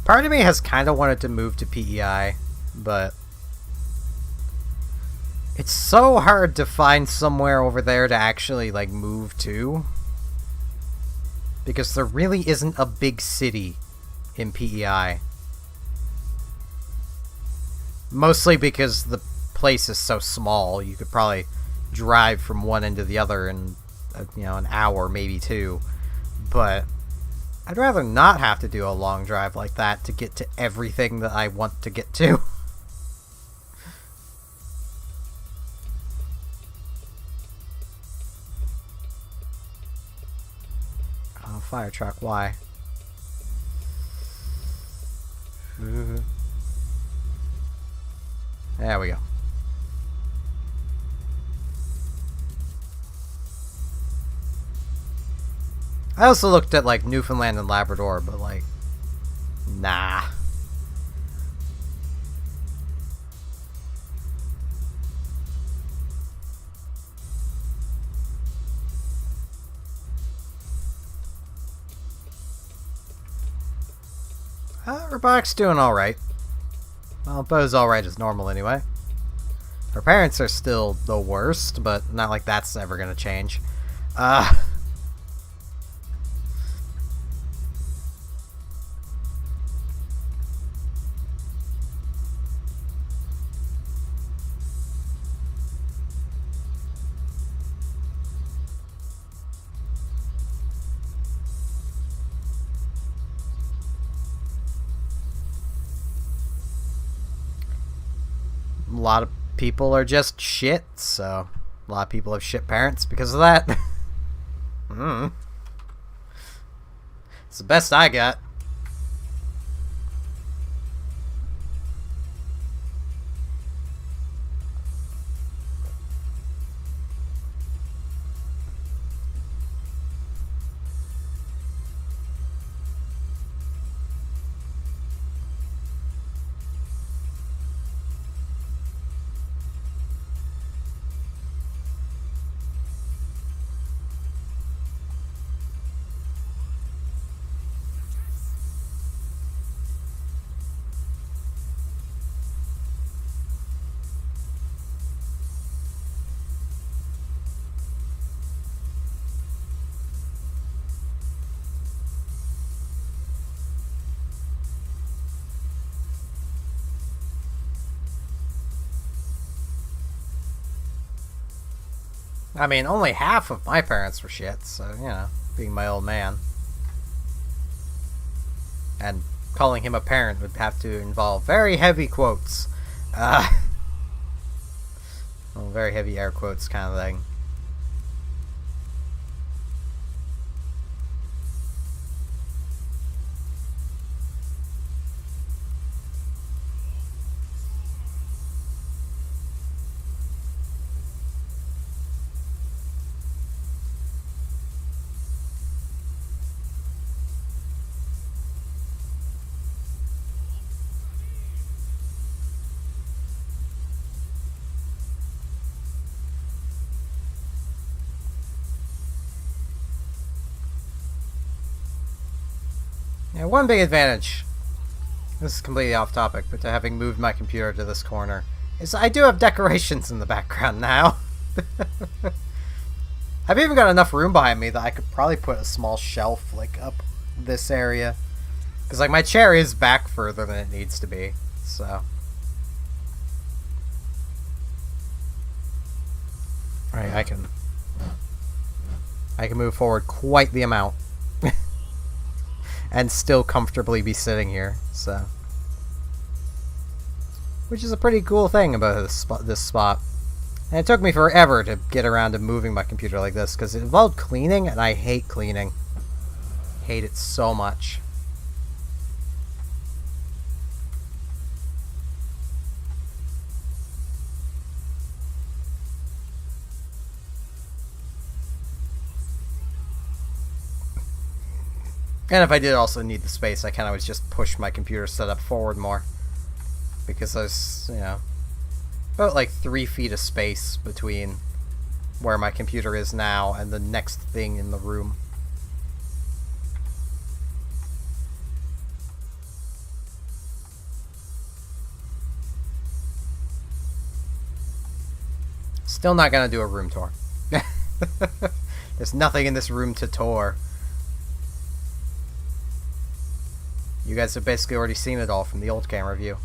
Part of me has kind of wanted to move to PEI, but it's so hard to find somewhere over there to actually, like, move to. Because there really isn't a big city in PEI. Mostly because the place is so small, you could probably drive from one end to the other in, you know, an hour, maybe two. But I'd rather not have to do a long drive like that to get to everything that I want to get to. Oh, fire truck, why? There we go. I also looked at, like, Newfoundland and Labrador, but, like, nah. Robotic's doing alright. Well, Bo's alright as normal anyway. Her parents are still the worst, but not like that's ever gonna change. A lot of people are just shit, so a lot of people have shit parents because of that. It's the best I got. I mean, only half of my parents were shit, so, you know, being my old man. And calling him a parent would have to involve very heavy quotes. Well, very heavy air quotes kind of thing. Yeah, one big advantage, this is completely off topic, but to having moved my computer to this corner, is I do have decorations in the background now. I've even got enough room behind me that I could probably put a small shelf, like, up this area. Because, like, my chair is back further than it needs to be, so. Alright, I can move forward quite the amount. And still comfortably be sitting here, so. Which is a pretty cool thing about this spot. And it took me forever to get around to moving my computer like this, because it involved cleaning, and I hate cleaning. Hate it so much. And if I did also need the space, I kind of would just push my computer setup forward more. Because there's, you know, about like 3 feet of space between where my computer is now and the next thing in the room. Still not gonna do a room tour. There's nothing in this room to tour. You guys have basically already seen it all from the old camera view.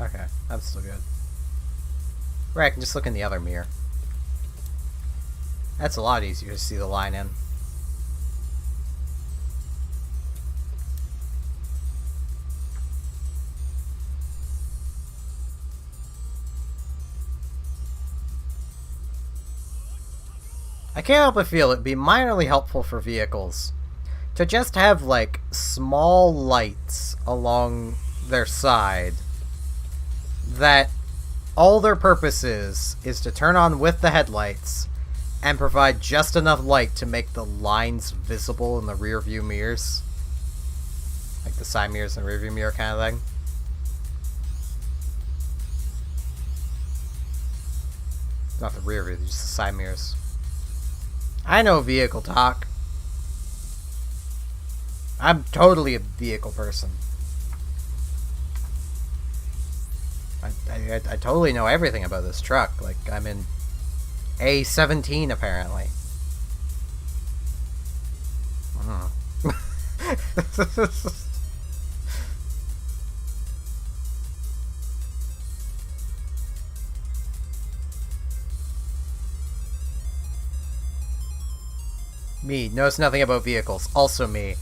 Okay, that's still good. Right, I can just look in the other mirror. That's a lot easier to see the line in. I can't help but feel it'd be minorly helpful for vehicles to just have, like, small lights along their side that all their purpose is to turn on with the headlights and provide just enough light to make the lines visible in the rear view mirrors. Like the side mirrors and rear view mirror kind of thing. Not the rear view, just the side mirrors. I know vehicle talk. I'm totally a vehicle person. I totally know everything about this truck. Like, I'm in A17 apparently. Me knows nothing about vehicles. Also me.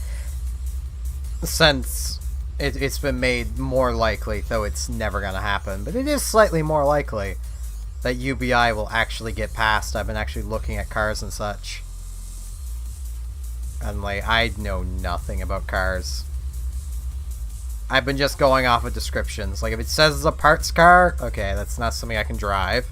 Since it's been made more likely, though it's never gonna happen, but it is slightly more likely that UBI will actually get passed. I've been actually looking at cars and such. And, like, I know nothing about cars. I've been just going off of descriptions. Like, if it says it's a parts car, okay, that's not something I can drive.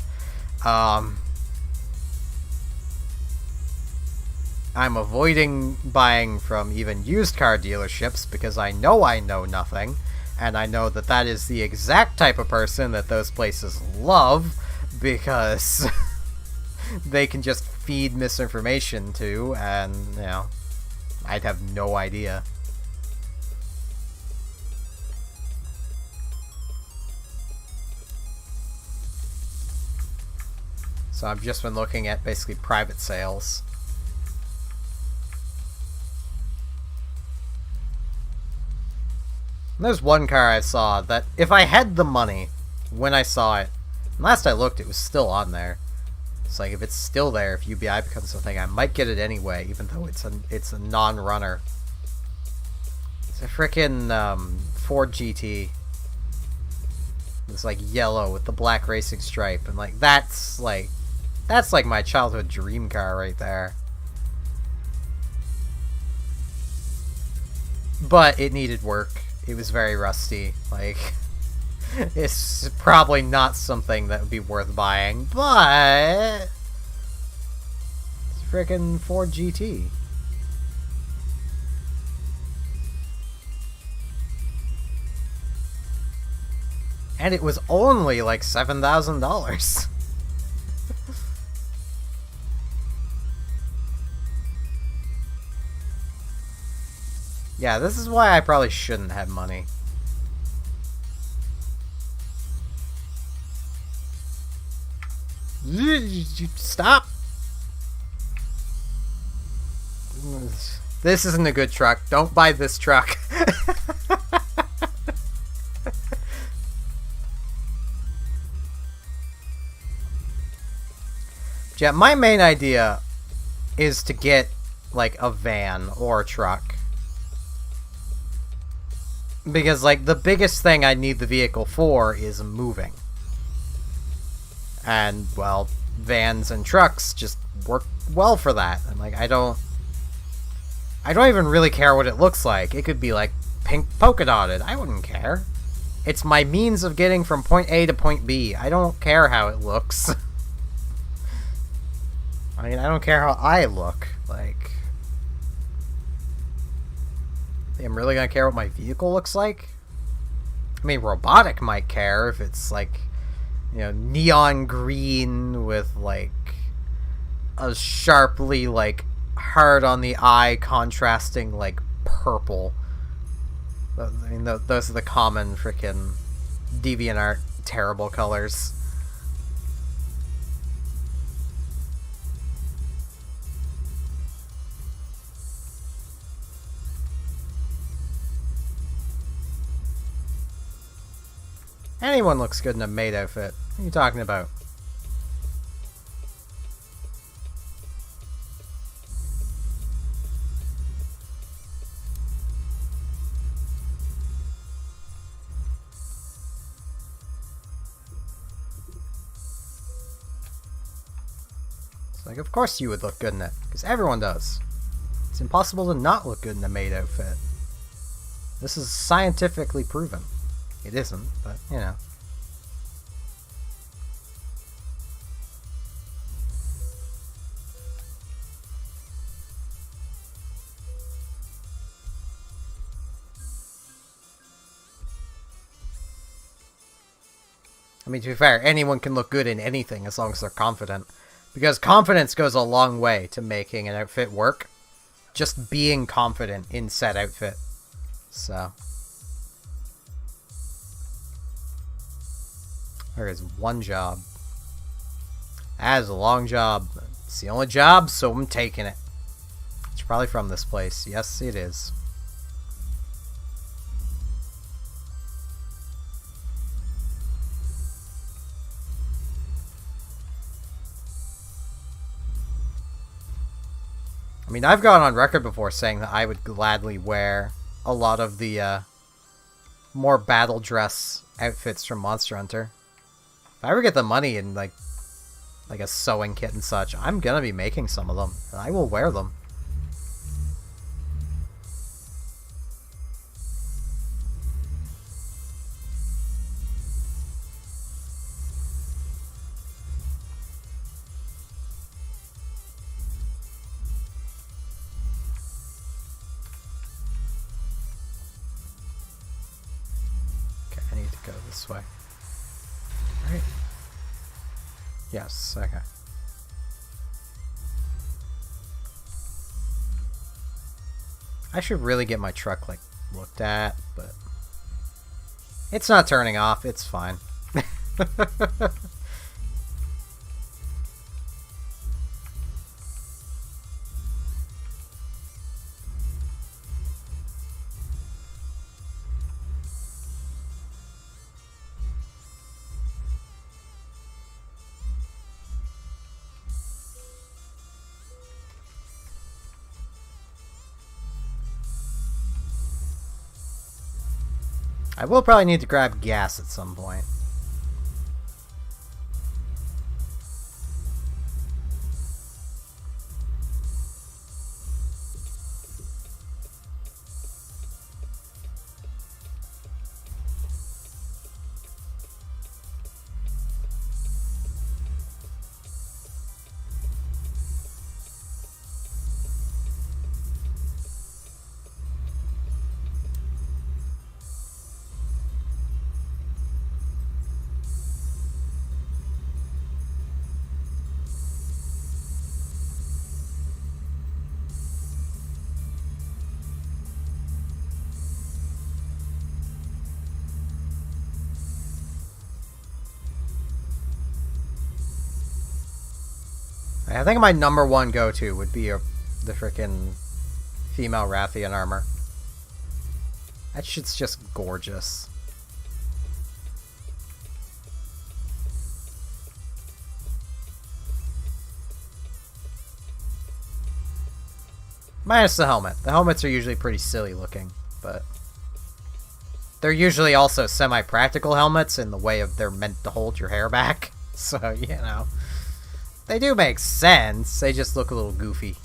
I'm avoiding buying from even used car dealerships because I know nothing, and I know that that is the exact type of person that those places love because they can just feed misinformation to, and, you know, I'd have no idea. So I've just been looking at basically private sales. And there's one car I saw that, if I had the money when I saw it, and last I looked it was still on there. It's like, if it's still there, if UBI becomes a thing, I might get it anyway, even though it's a non-runner. It's a frickin' Ford GT. It's like yellow with the black racing stripe, and like that's like my childhood dream car right there. But it needed work. It was very rusty. Like, it's probably not something that would be worth buying, but it's frickin' Ford GT. And it was only like $7,000. Yeah, this is why I probably shouldn't have money. Stop! This isn't a good truck. Don't buy this truck. Yeah, my main idea is to get, like, a van or a truck. Because, like, the biggest thing I need the vehicle for is moving. And, well, vans and trucks just work well for that. And, like, I don't even really care what it looks like. It could be, like, pink polka dotted. I wouldn't care. It's my means of getting from point A to point B. I don't care how it looks. I mean, I don't care how I look. Like, I'm really gonna care what my vehicle looks like? I mean, Robotic might care if it's, like, you know, neon green with, like, a sharply, like, hard on the eye contrasting, like, purple. I mean, those are the common frickin' DeviantArt terrible colors. Anyone looks good in a maid outfit. What are you talking about? It's like, of course you would look good in it, because everyone does. It's impossible to not look good in a maid outfit. This is scientifically proven. It isn't, but, you know. I mean, to be fair, anyone can look good in anything as long as they're confident. Because confidence goes a long way to making an outfit work. Just being confident in said outfit. So. There is one job. That is a long job. It's the only job, so I'm taking it. It's probably from this place. Yes, it is. I mean, I've gone on record before saying that I would gladly wear a lot of the more battle dress outfits from Monster Hunter. If I ever get the money and like a sewing kit and such, I'm gonna be making some of them, and I will wear them. Go this way. Right? Yes, okay. I should really get my truck, like, looked at, but it's not turning off. It's fine. I will probably need to grab gas at some point. I think my number one go-to would be the frickin' female Rathian armor. That shit's just gorgeous. Minus the helmet. The helmets are usually pretty silly looking, but they're usually also semi-practical helmets in the way of they're meant to hold your hair back. So, you know. They do make sense, they just look a little goofy.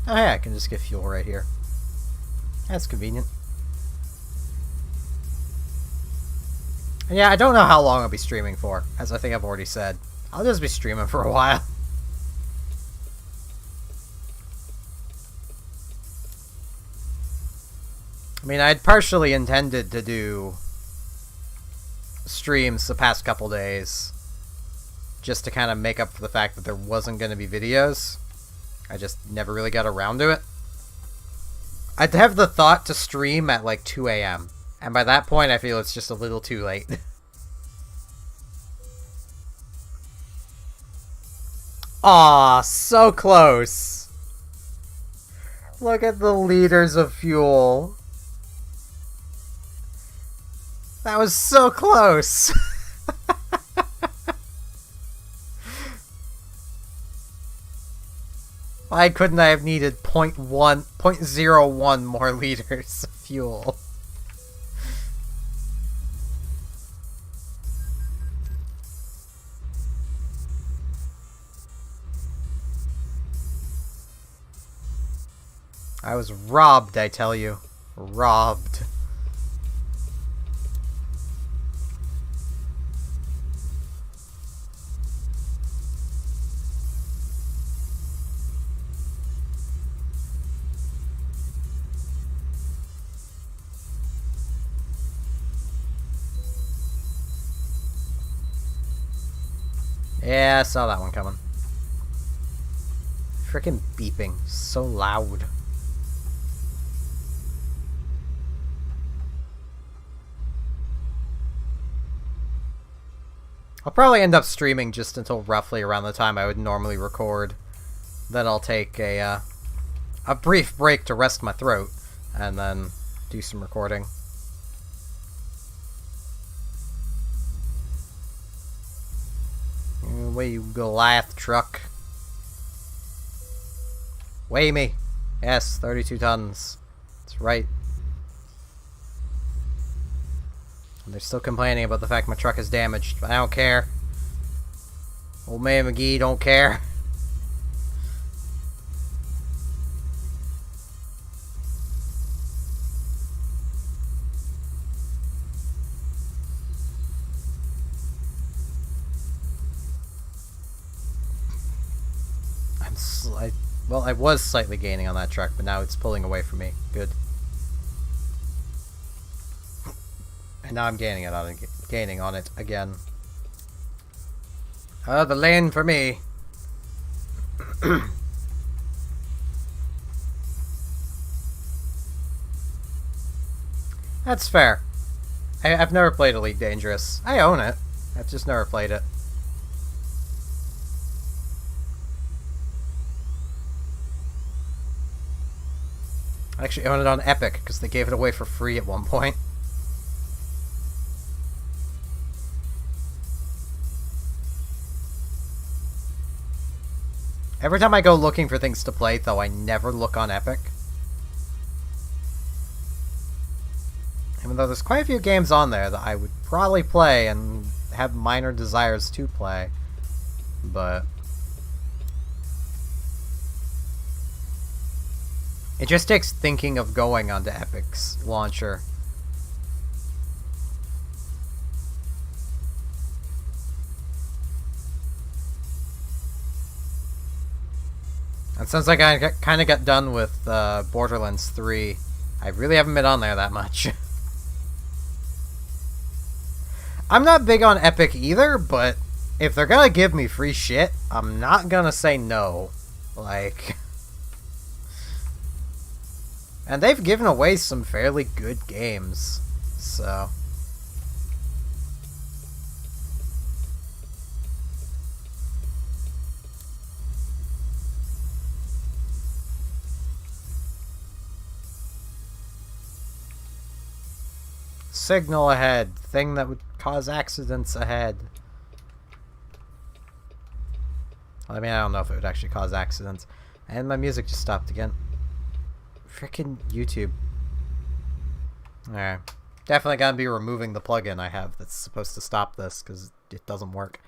Oh yeah, I can just get fuel right here. That's convenient. And yeah, I don't know how long I'll be streaming for, as I think I've already said. I'll just be streaming for a while. I mean, I'd partially intended to do streams the past couple days, just to kind of make up for the fact that there wasn't going to be videos. I just never really got around to it. I'd have the thought to stream at like 2 a.m. And by that point, I feel it's just a little too late. Aw, so close. Look at the liters of fuel. That was so close. Why couldn't I have needed 0.01 more liters of fuel? I was robbed, I tell you. Robbed. Yeah, I saw that one coming. Frickin' beeping. So loud. I'll probably end up streaming just until roughly around the time I would normally record. Then I'll take a brief break to rest my throat, and then do some recording. Away you Goliath truck. Weigh me. Yes, 32 tons. That's right. And they're still complaining about the fact my truck is damaged, but I don't care. Old man McGee don't care. Well, I was slightly gaining on that truck, but now it's pulling away from me. Good. And now I'm gaining on it again. The lane for me. That's fair. I've never played Elite Dangerous. I own it. I've just never played it. I actually own it on Epic, because they gave it away for free at one point. Every time I go looking for things to play, though, I never look on Epic. Even though there's quite a few games on there that I would probably play and have minor desires to play. But it just takes thinking of going onto Epic's launcher. And since I kind of got done with Borderlands 3, I really haven't been on there that much. I'm not big on Epic either, but if they're gonna give me free shit, I'm not gonna say no. Like... And they've given away some fairly good games, so... Signal ahead. Thing that would cause accidents ahead. I mean, I don't know if it would actually cause accidents. And my music just stopped again. Frickin' YouTube. Alright. Definitely gotta be removing the plugin I have that's supposed to stop this, because it doesn't work.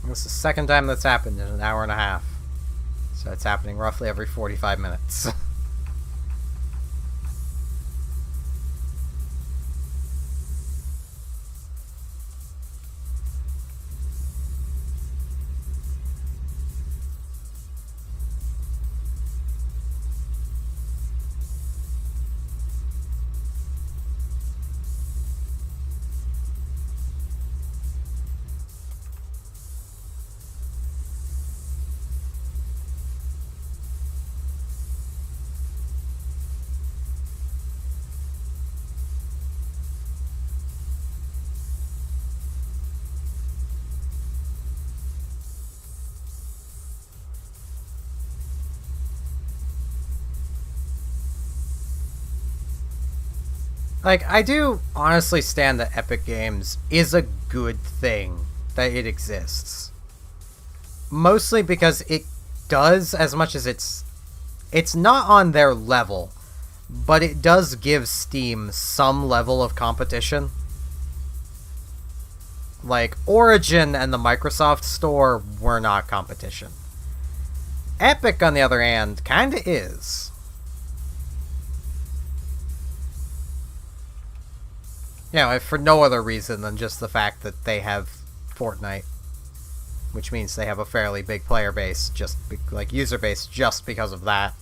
This is the second time that's happened in an hour and a half. So it's happening roughly every 45 minutes. Like, I do honestly stand that Epic Games is a good thing that it exists. Mostly because it does, as much as it's not on their level, but it does give Steam some level of competition. Like, Origin and the Microsoft Store were not competition. Epic, on the other hand, kinda is. You know, for no other reason than just the fact that they have Fortnite. Which means they have a fairly big player base, like user base, just because of that.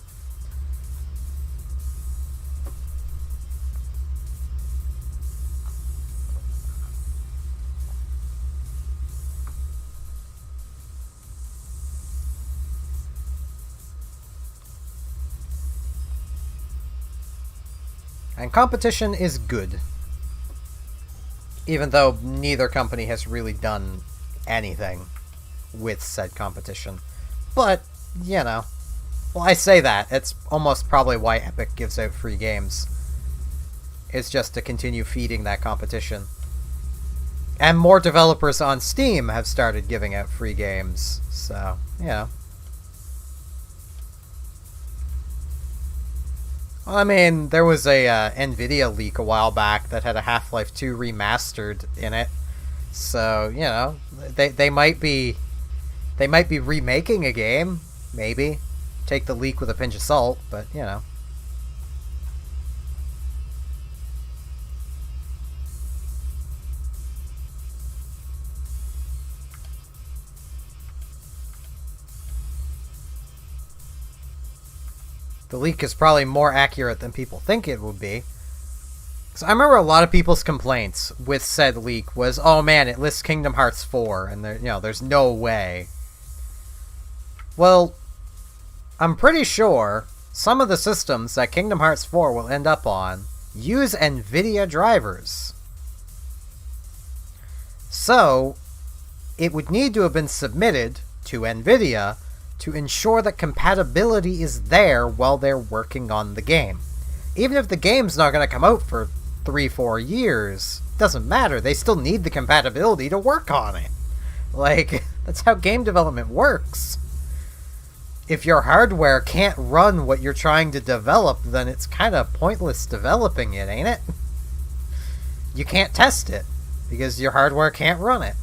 And competition is good. Even though neither company has really done anything with said competition. But, you know. Well, I say that. It's almost probably why Epic gives out free games. It's just to continue feeding that competition. And more developers on Steam have started giving out free games. So, you know. Well, I mean, there was a NVIDIA leak a while back that had a Half-Life 2 remastered in it. So, you know, they might be remaking a game, maybe. Take the leak with a pinch of salt, but, you know. The leak is probably more accurate than people think it would be. So I remember a lot of people's complaints with said leak was, oh man, it lists Kingdom Hearts 4, and there's no way. Well, I'm pretty sure some of the systems that Kingdom Hearts 4 will end up on use NVIDIA drivers. So, it would need to have been submitted to NVIDIA to ensure that compatibility is there while they're working on the game. Even if the game's not going to come out for 3-4 years, doesn't matter, they still need the compatibility to work on it. Like, that's how game development works. If your hardware can't run what you're trying to develop, then it's kind of pointless developing it, ain't it? You can't test it, because your hardware can't run it.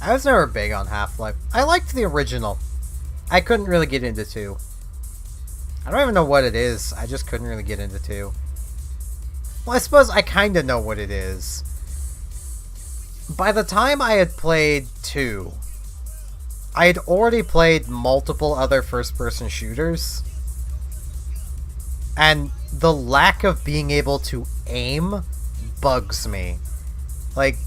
I was never big on Half-Life. I liked the original. I couldn't really get into 2. I don't even know what it is. I just couldn't really get into 2. Well, I suppose I kind of know what it is. By the time I had played 2, I had already played multiple other first-person shooters. And the lack of being able to aim bugs me. Like,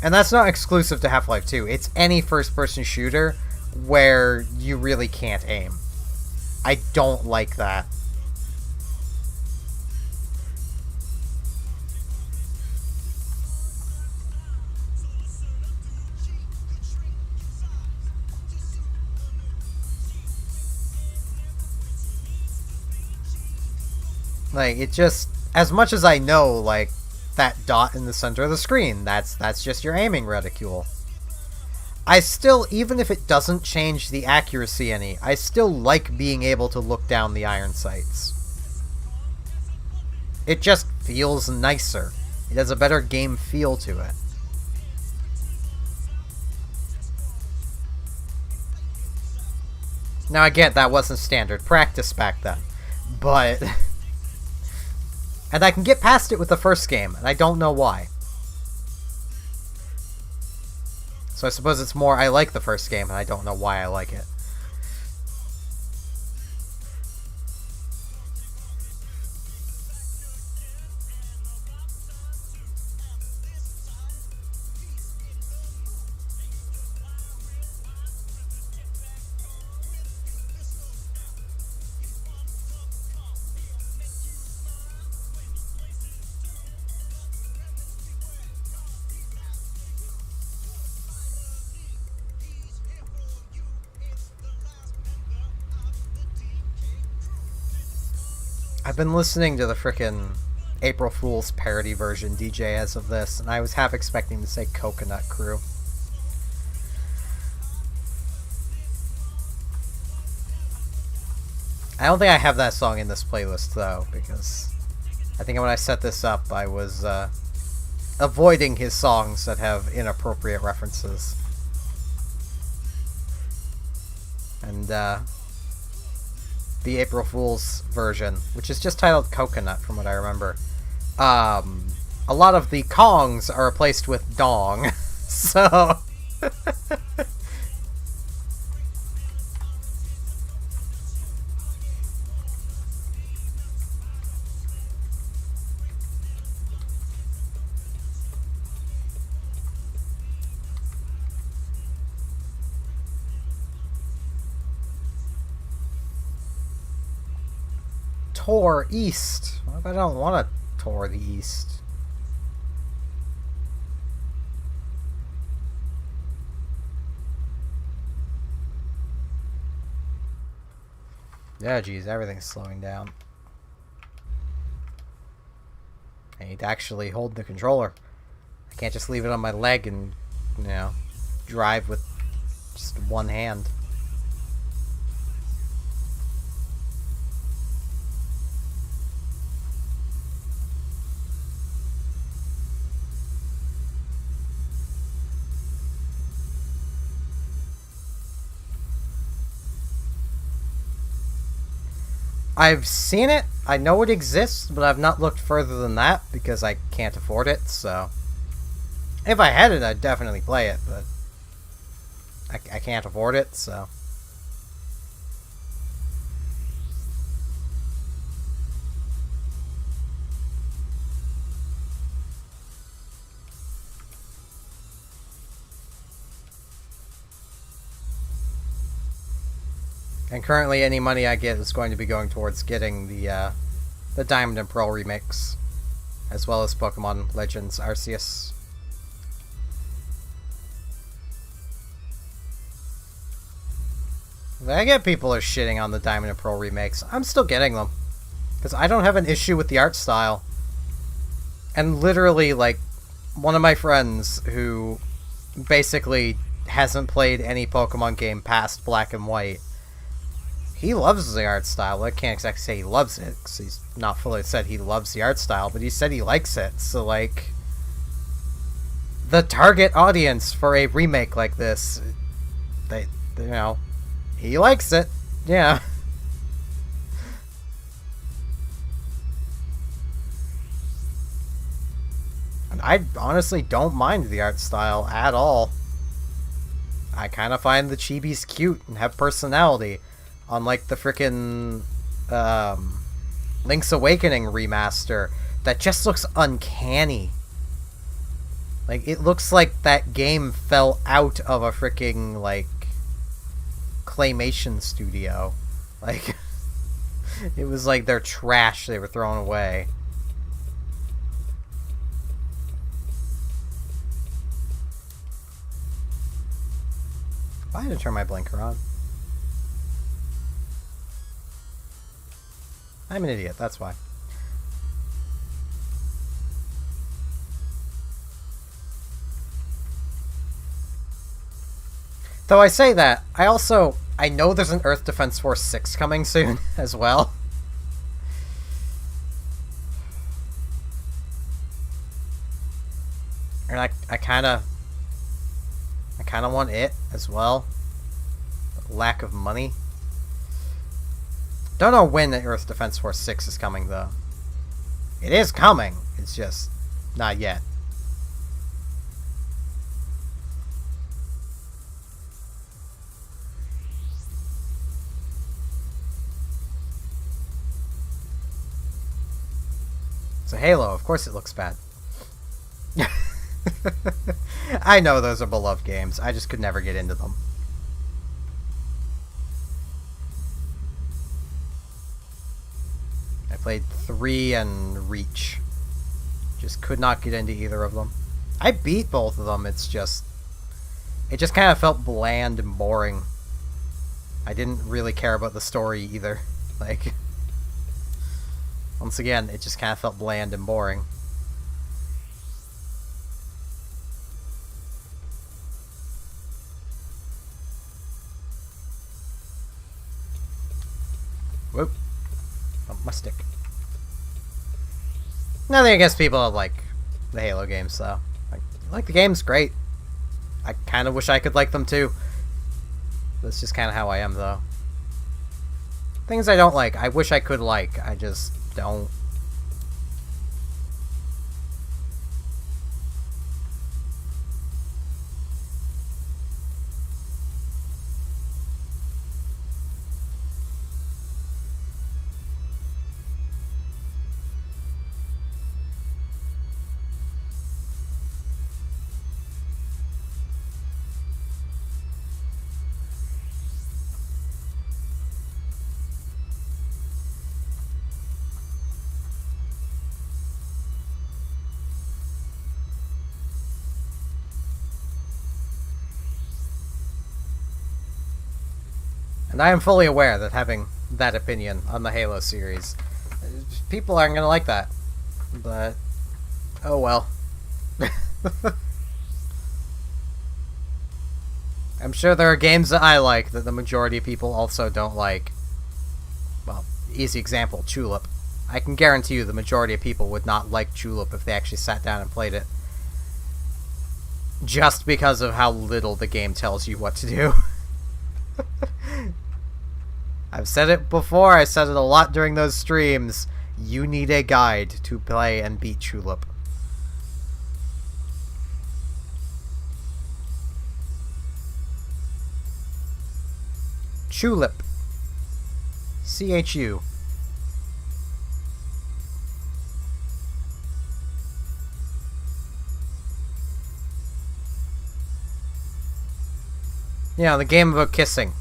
and that's not exclusive to Half-Life 2. It's any first-person shooter where you really can't aim. I don't like that. Like, it just, as much as I know, like, that dot in the center of the screen, that's just your aiming reticule. I still, even if it doesn't change the accuracy any, I still like being able to look down the iron sights. It just feels nicer. It has a better game feel to it. Now I get that wasn't standard practice back then, but... And I can get past it with the first game, and I don't know why. So I suppose it's more I like the first game, and I don't know why I like it. I've been listening to the frickin' April Fool's parody version DJ as of this, and I was half expecting to say Coconut Crew. I don't think I have that song in this playlist, though, because I think when I set this up, I was avoiding his songs that have inappropriate references. And, the April Fool's version, which is just titled Coconut, from what I remember. A lot of the Kongs are replaced with Dong, so... Tour East. What if I don't want to tour the East? Yeah, geez, everything's slowing down. I need to actually hold the controller. I can't just leave it on my leg and, you know, drive with just one hand. I've seen it, I know it exists, but I've not looked further than that because I can't afford it, so... If I had it, I'd definitely play it, but... I can't afford it, so... And currently, any money I get is going to be going towards getting the Diamond and Pearl remix, as well as Pokemon Legends Arceus. I get people are shitting on the Diamond and Pearl remakes. I'm still getting them, because I don't have an issue with the art style. And literally, like, one of my friends who basically hasn't played any Pokemon game past Black and White, he loves the art style. I can't exactly say he loves it, because he's not fully said he loves the art style, but he said he likes it. So, like, the target audience for a remake like this, they you know, he likes it. Yeah. And I honestly don't mind the art style at all. I kind of find the chibis cute and have personality. Unlike the frickin' Link's Awakening remaster, that just looks uncanny. Like, it looks like that game fell out of a frickin', like, claymation studio. Like, it was like their trash they were throwing away. I had to turn my blinker on. I'm an idiot, that's why. Though I say that, I know there's an Earth Defense Force 6 coming soon, as well. And I kinda want it, as well. Lack of money. Don't know when the Earth Defense Force 6 is coming, though. It is coming. It's just not yet. It's a Halo. Of course it looks bad. I know those are beloved games. I just could never get into them. I played 3 and Reach. Just could not get into either of them. I beat both of them. It's just... It just kind of felt bland and boring. I didn't really care about the story either. Like... Once again, it just kind of felt bland and boring. Whoop. Bump my stick. Nothing against people that like the Halo games, though. Like the game's great. I kind of wish I could like them too. That's just kind of how I am, though. Things I don't like, I wish I could like. I just don't. And I am fully aware that having that opinion on the Halo series, people aren't gonna like that. But, oh well. I'm sure there are games that I like that the majority of people also don't like. Well, easy example, Tulip. I can guarantee you the majority of people would not like Tulip if they actually sat down and played it. Just because of how little the game tells you what to do. I've said it before, I said it a lot during those streams. You need a guide to play and beat Tulip. Tulip. C-H-U. Yeah, the game about kissing.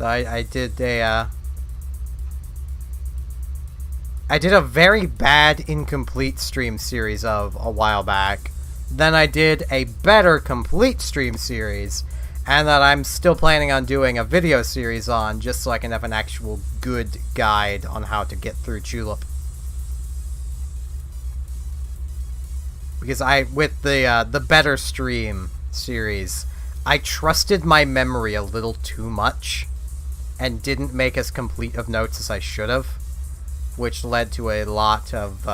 I did a very bad incomplete stream series of a while back. Then I did a better complete stream series, and that I'm still planning on doing a video series on, just so I can have an actual good guide on how to get through Tulip. Because with the better stream series, I trusted my memory a little too much, and didn't make as complete of notes as I should have, which led to a lot of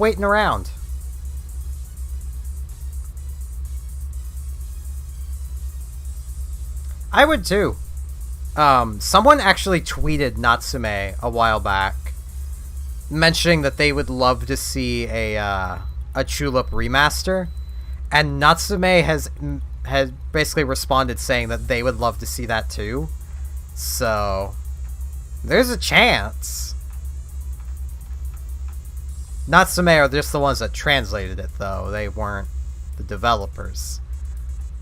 waiting around. I would too. Someone actually tweeted Natsume a while back, mentioning that they would love to see a Tulip remaster, and Natsume has basically responded saying that they would love to see that too. So, there's a chance. Natsume are just the ones that translated it, though. They weren't the developers.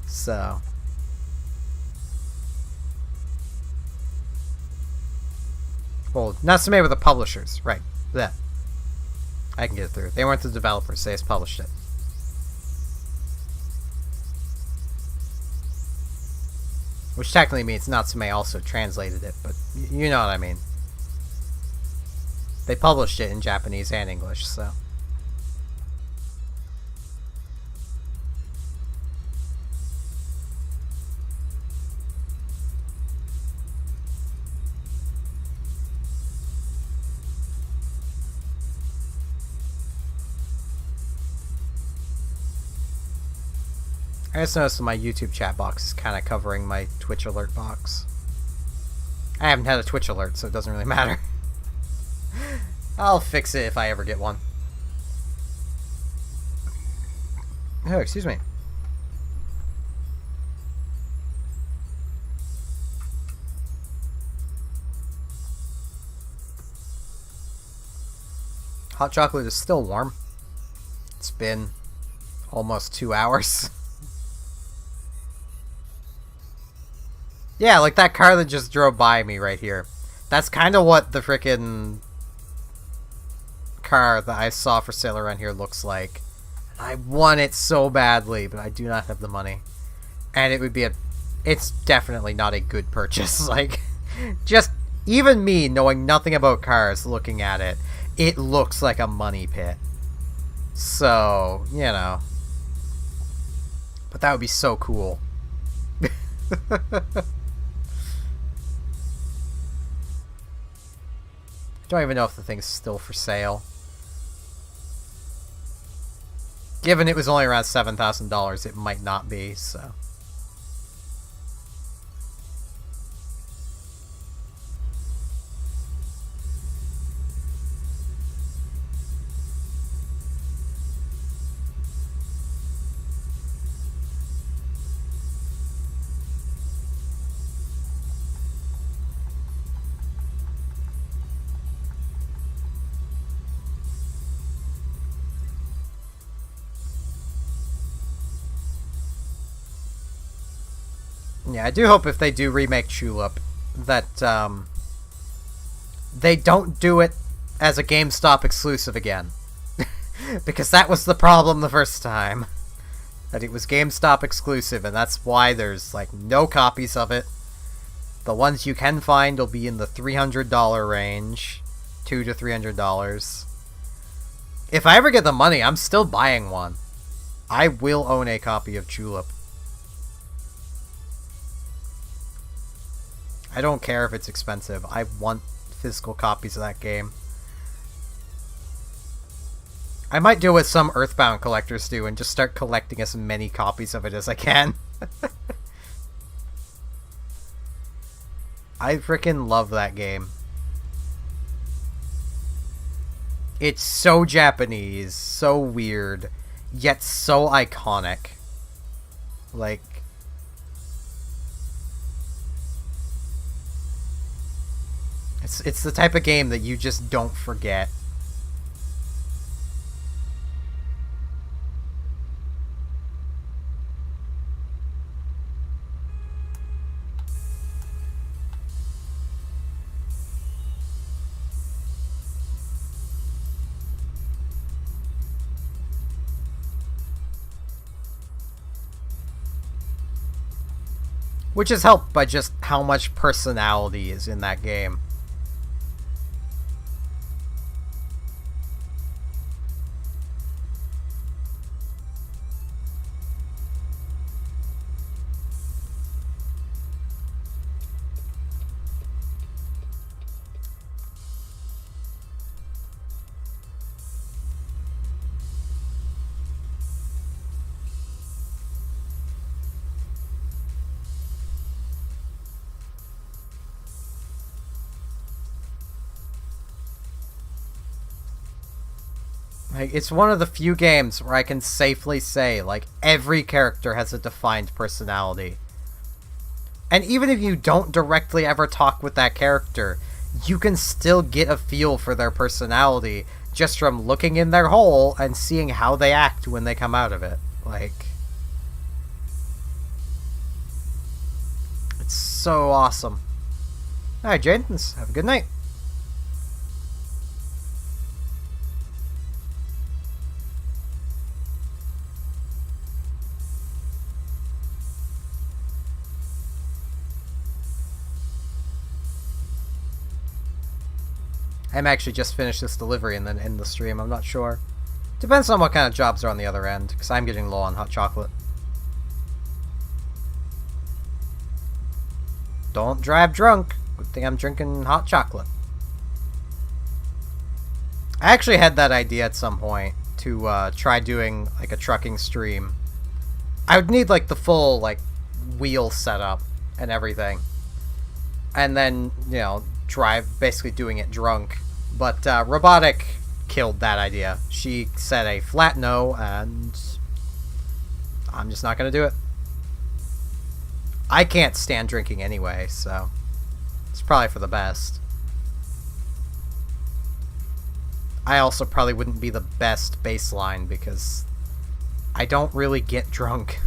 So. Well, Natsume were the publishers, right. Yeah. I can get it through. They weren't the developers, they just published it. Which technically means Natsume also translated it, but you know what I mean. They published it in Japanese and English, so. I just noticed that my YouTube chat box is kind of covering my Twitch alert box. I haven't had a Twitch alert, so it doesn't really matter. I'll fix it if I ever get one. Oh, excuse me. Hot chocolate is still warm. It's been almost 2 hours. Yeah, like that car that just drove by me right here. That's kind of what the frickin' car that I saw for sale around here looks like. I want it so badly, but I do not have the money. And it would be it's definitely not a good purchase. Like, just, even me, knowing nothing about cars, looking at it, it looks like a money pit. So, you know. But that would be so cool. I don't even know if the thing's still for sale. Given it was only around $7,000, it might not be, so. Yeah, I do hope if they do remake Tulip that they don't do it as a GameStop exclusive again. Because that was the problem the first time. That it was GameStop exclusive, and that's why there's like no copies of it. The ones you can find will be in the $300 range. $200 to $300. If I ever get the money, I'm still buying one. I will own a copy of Tulip. I don't care if it's expensive. I want physical copies of that game. I might do what some Earthbound collectors do and just start collecting as many copies of it as I can. I freaking love that game. It's so Japanese, so weird, yet so iconic. Like, it's the type of game that you just don't forget. Which is helped by just how much personality is in that game. Like, it's one of the few games where I can safely say, like, every character has a defined personality. And even if you don't directly ever talk with that character, you can still get a feel for their personality just from looking in their hole and seeing how they act when they come out of it. Like, it's so awesome. Alright, Jade, have a good night. I'm actually just finished this delivery and then end the stream, I'm not sure. Depends on what kind of jobs are on the other end, because I'm getting low on hot chocolate. Don't drive drunk. Good thing I'm drinking hot chocolate. I actually had that idea at some point to try doing like a trucking stream. I would need, like, the full, like, wheel setup and everything. And then, you know, drive, basically doing it drunk. But Robotic killed that idea. She said a flat no, and I'm just not going to do it. I can't stand drinking anyway, so it's probably for the best. I also probably wouldn't be the best baseline because I don't really get drunk.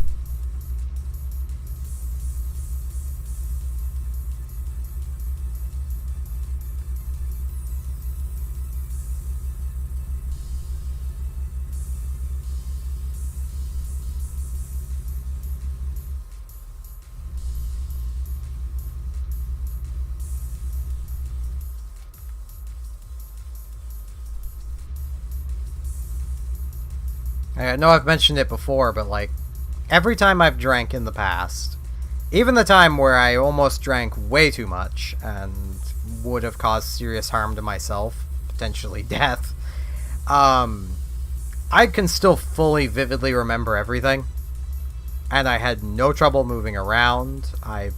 I know I've mentioned it before, but, like, every time I've drank in the past, even the time where I almost drank way too much and would have caused serious harm to myself, potentially death, I can still fully, vividly remember everything. And I had no trouble moving around. I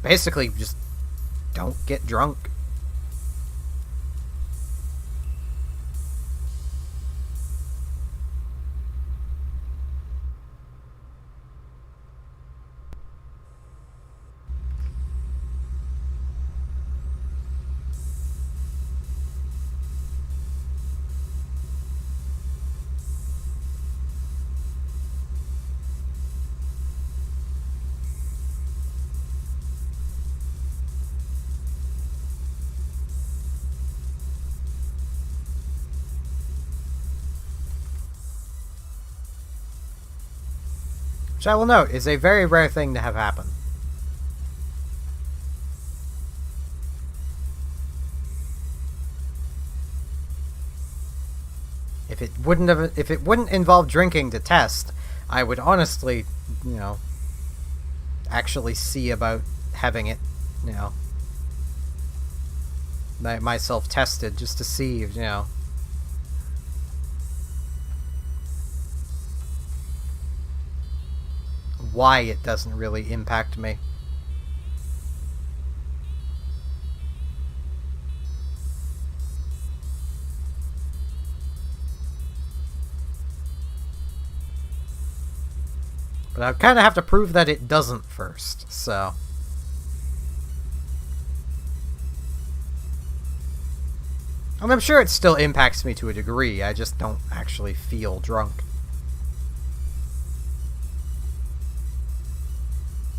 basically just don't get drunk. Which I will note is a very rare thing to have happen. If it wouldn't involve drinking to test, I would honestly, you know, actually see about having it, you know, myself tested just to see, you know. Why it doesn't really impact me. But I kind of have to prove that it doesn't first, so. And I'm sure it still impacts me to a degree, I just don't actually feel drunk.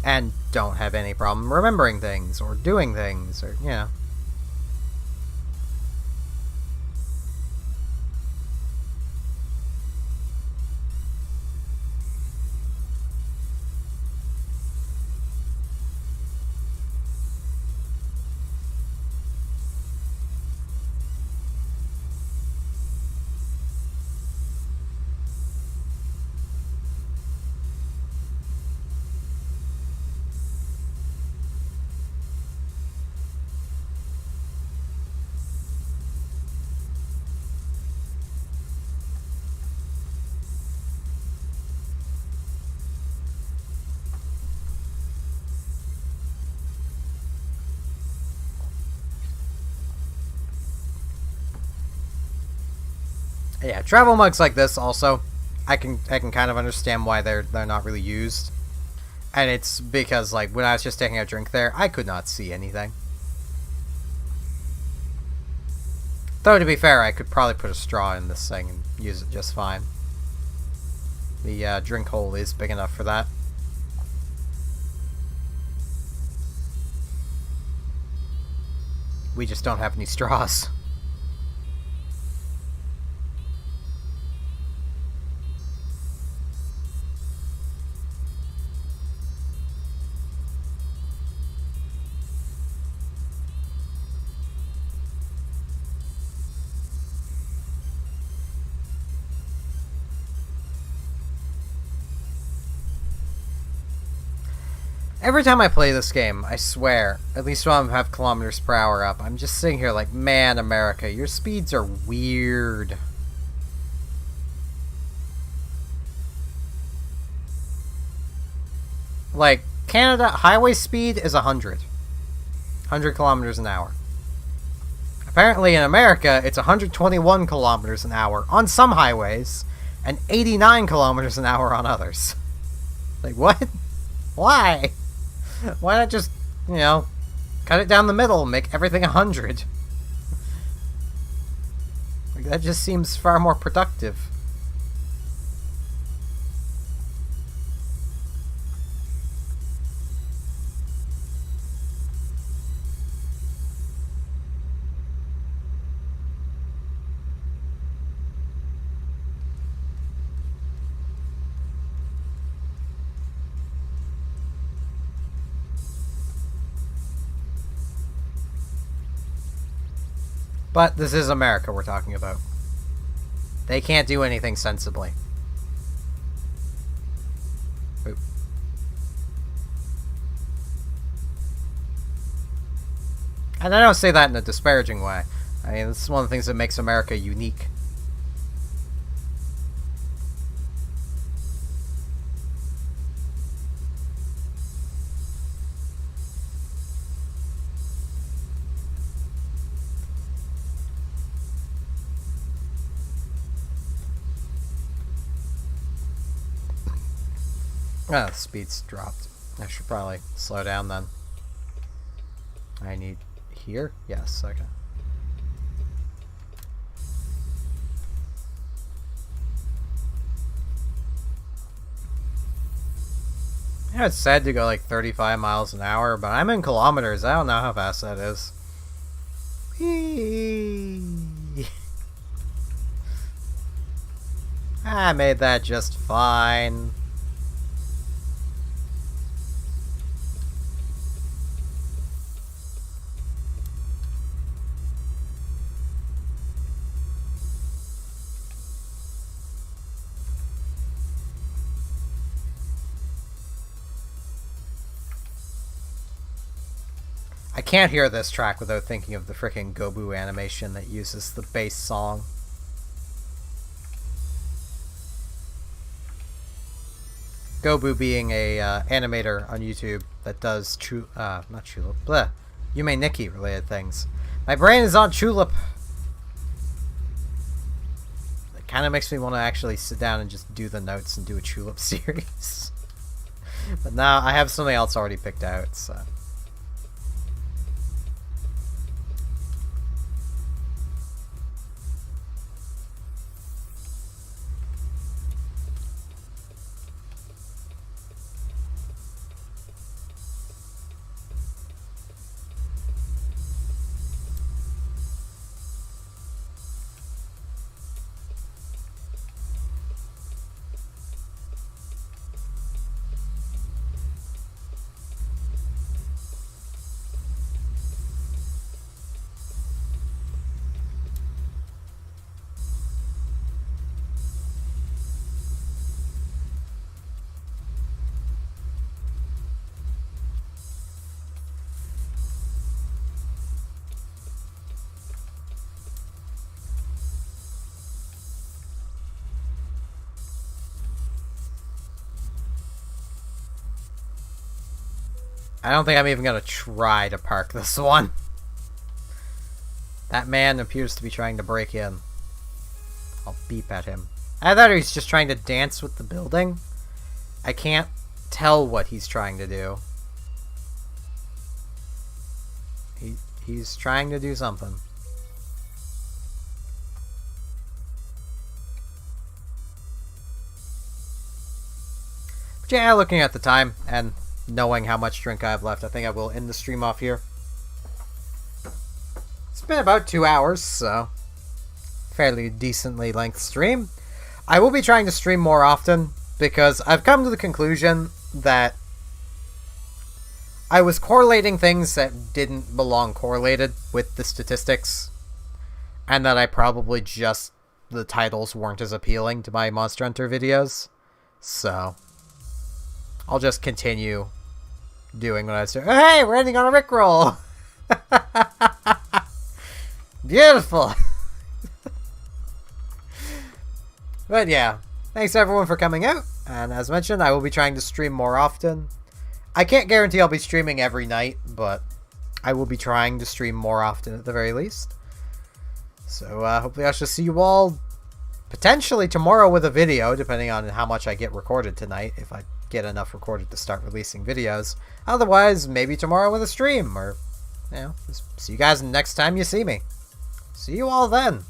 And don't have any problem remembering things, or doing things, or, you know. Yeah, travel mugs like this also, I can kind of understand why they're not really used. And it's because, like, when I was just taking a drink there, I could not see anything. Though, to be fair, I could probably put a straw in this thing and use it just fine. The drink hole is big enough for that. We just don't have any straws. Every time I play this game, I swear, at least when I have kilometers per hour up, I'm just sitting here like, man, America, your speeds are weird. Like, Canada, highway speed is 100. 100 kilometers an hour. Apparently in America, it's 121 kilometers an hour on some highways, and 89 kilometers an hour on others. Like, what? Why? Why not just, you know, cut it down the middle and make everything 100? Like, that just seems far more productive. But this is America we're talking about. They can't do anything sensibly. Oop. And I don't say that in a disparaging way. I mean, this is one of the things that makes America unique. Ah, the speed's dropped. I should probably slow down then. I need here? Yes, okay. You know, it's sad to go like 35 miles an hour, but I'm in kilometers. I don't know how fast that is. Whee! I made that just fine. I can't hear this track without thinking of the frickin' Gobu animation that uses the bass song. Gobu being a animator on YouTube that does not Chulip, bleh, Yume Nikki related things. My brain is on Chulip. It kind of makes me want to actually sit down and just do the notes and do a Chulip series. But now I have something else already picked out, so... I don't think I'm even gonna try to park this one. That man appears to be trying to break in. I'll beep at him. I thought he was just trying to dance with the building. I can't tell what he's trying to do. He's trying to do something. But yeah, looking at the time and knowing how much drink I have left, I think I will end the stream off here. It's been about 2 hours, so fairly decently length stream. I will be trying to stream more often because I've come to the conclusion that I was correlating things that didn't belong correlated with the statistics, and that I probably just, the titles weren't as appealing to my Monster Hunter videos, so I'll just continue doing what I was doing. Hey, we're ending on a Rickroll! Beautiful! But yeah, thanks everyone for coming out, and as mentioned, I will be trying to stream more often. I can't guarantee I'll be streaming every night, but I will be trying to stream more often at the very least. So hopefully I shall see you all potentially tomorrow with a video, depending on how much I get recorded tonight, if I get enough recorded to start releasing videos. Otherwise, maybe tomorrow with a stream, or, you know, see you guys next time you see me. See you all then.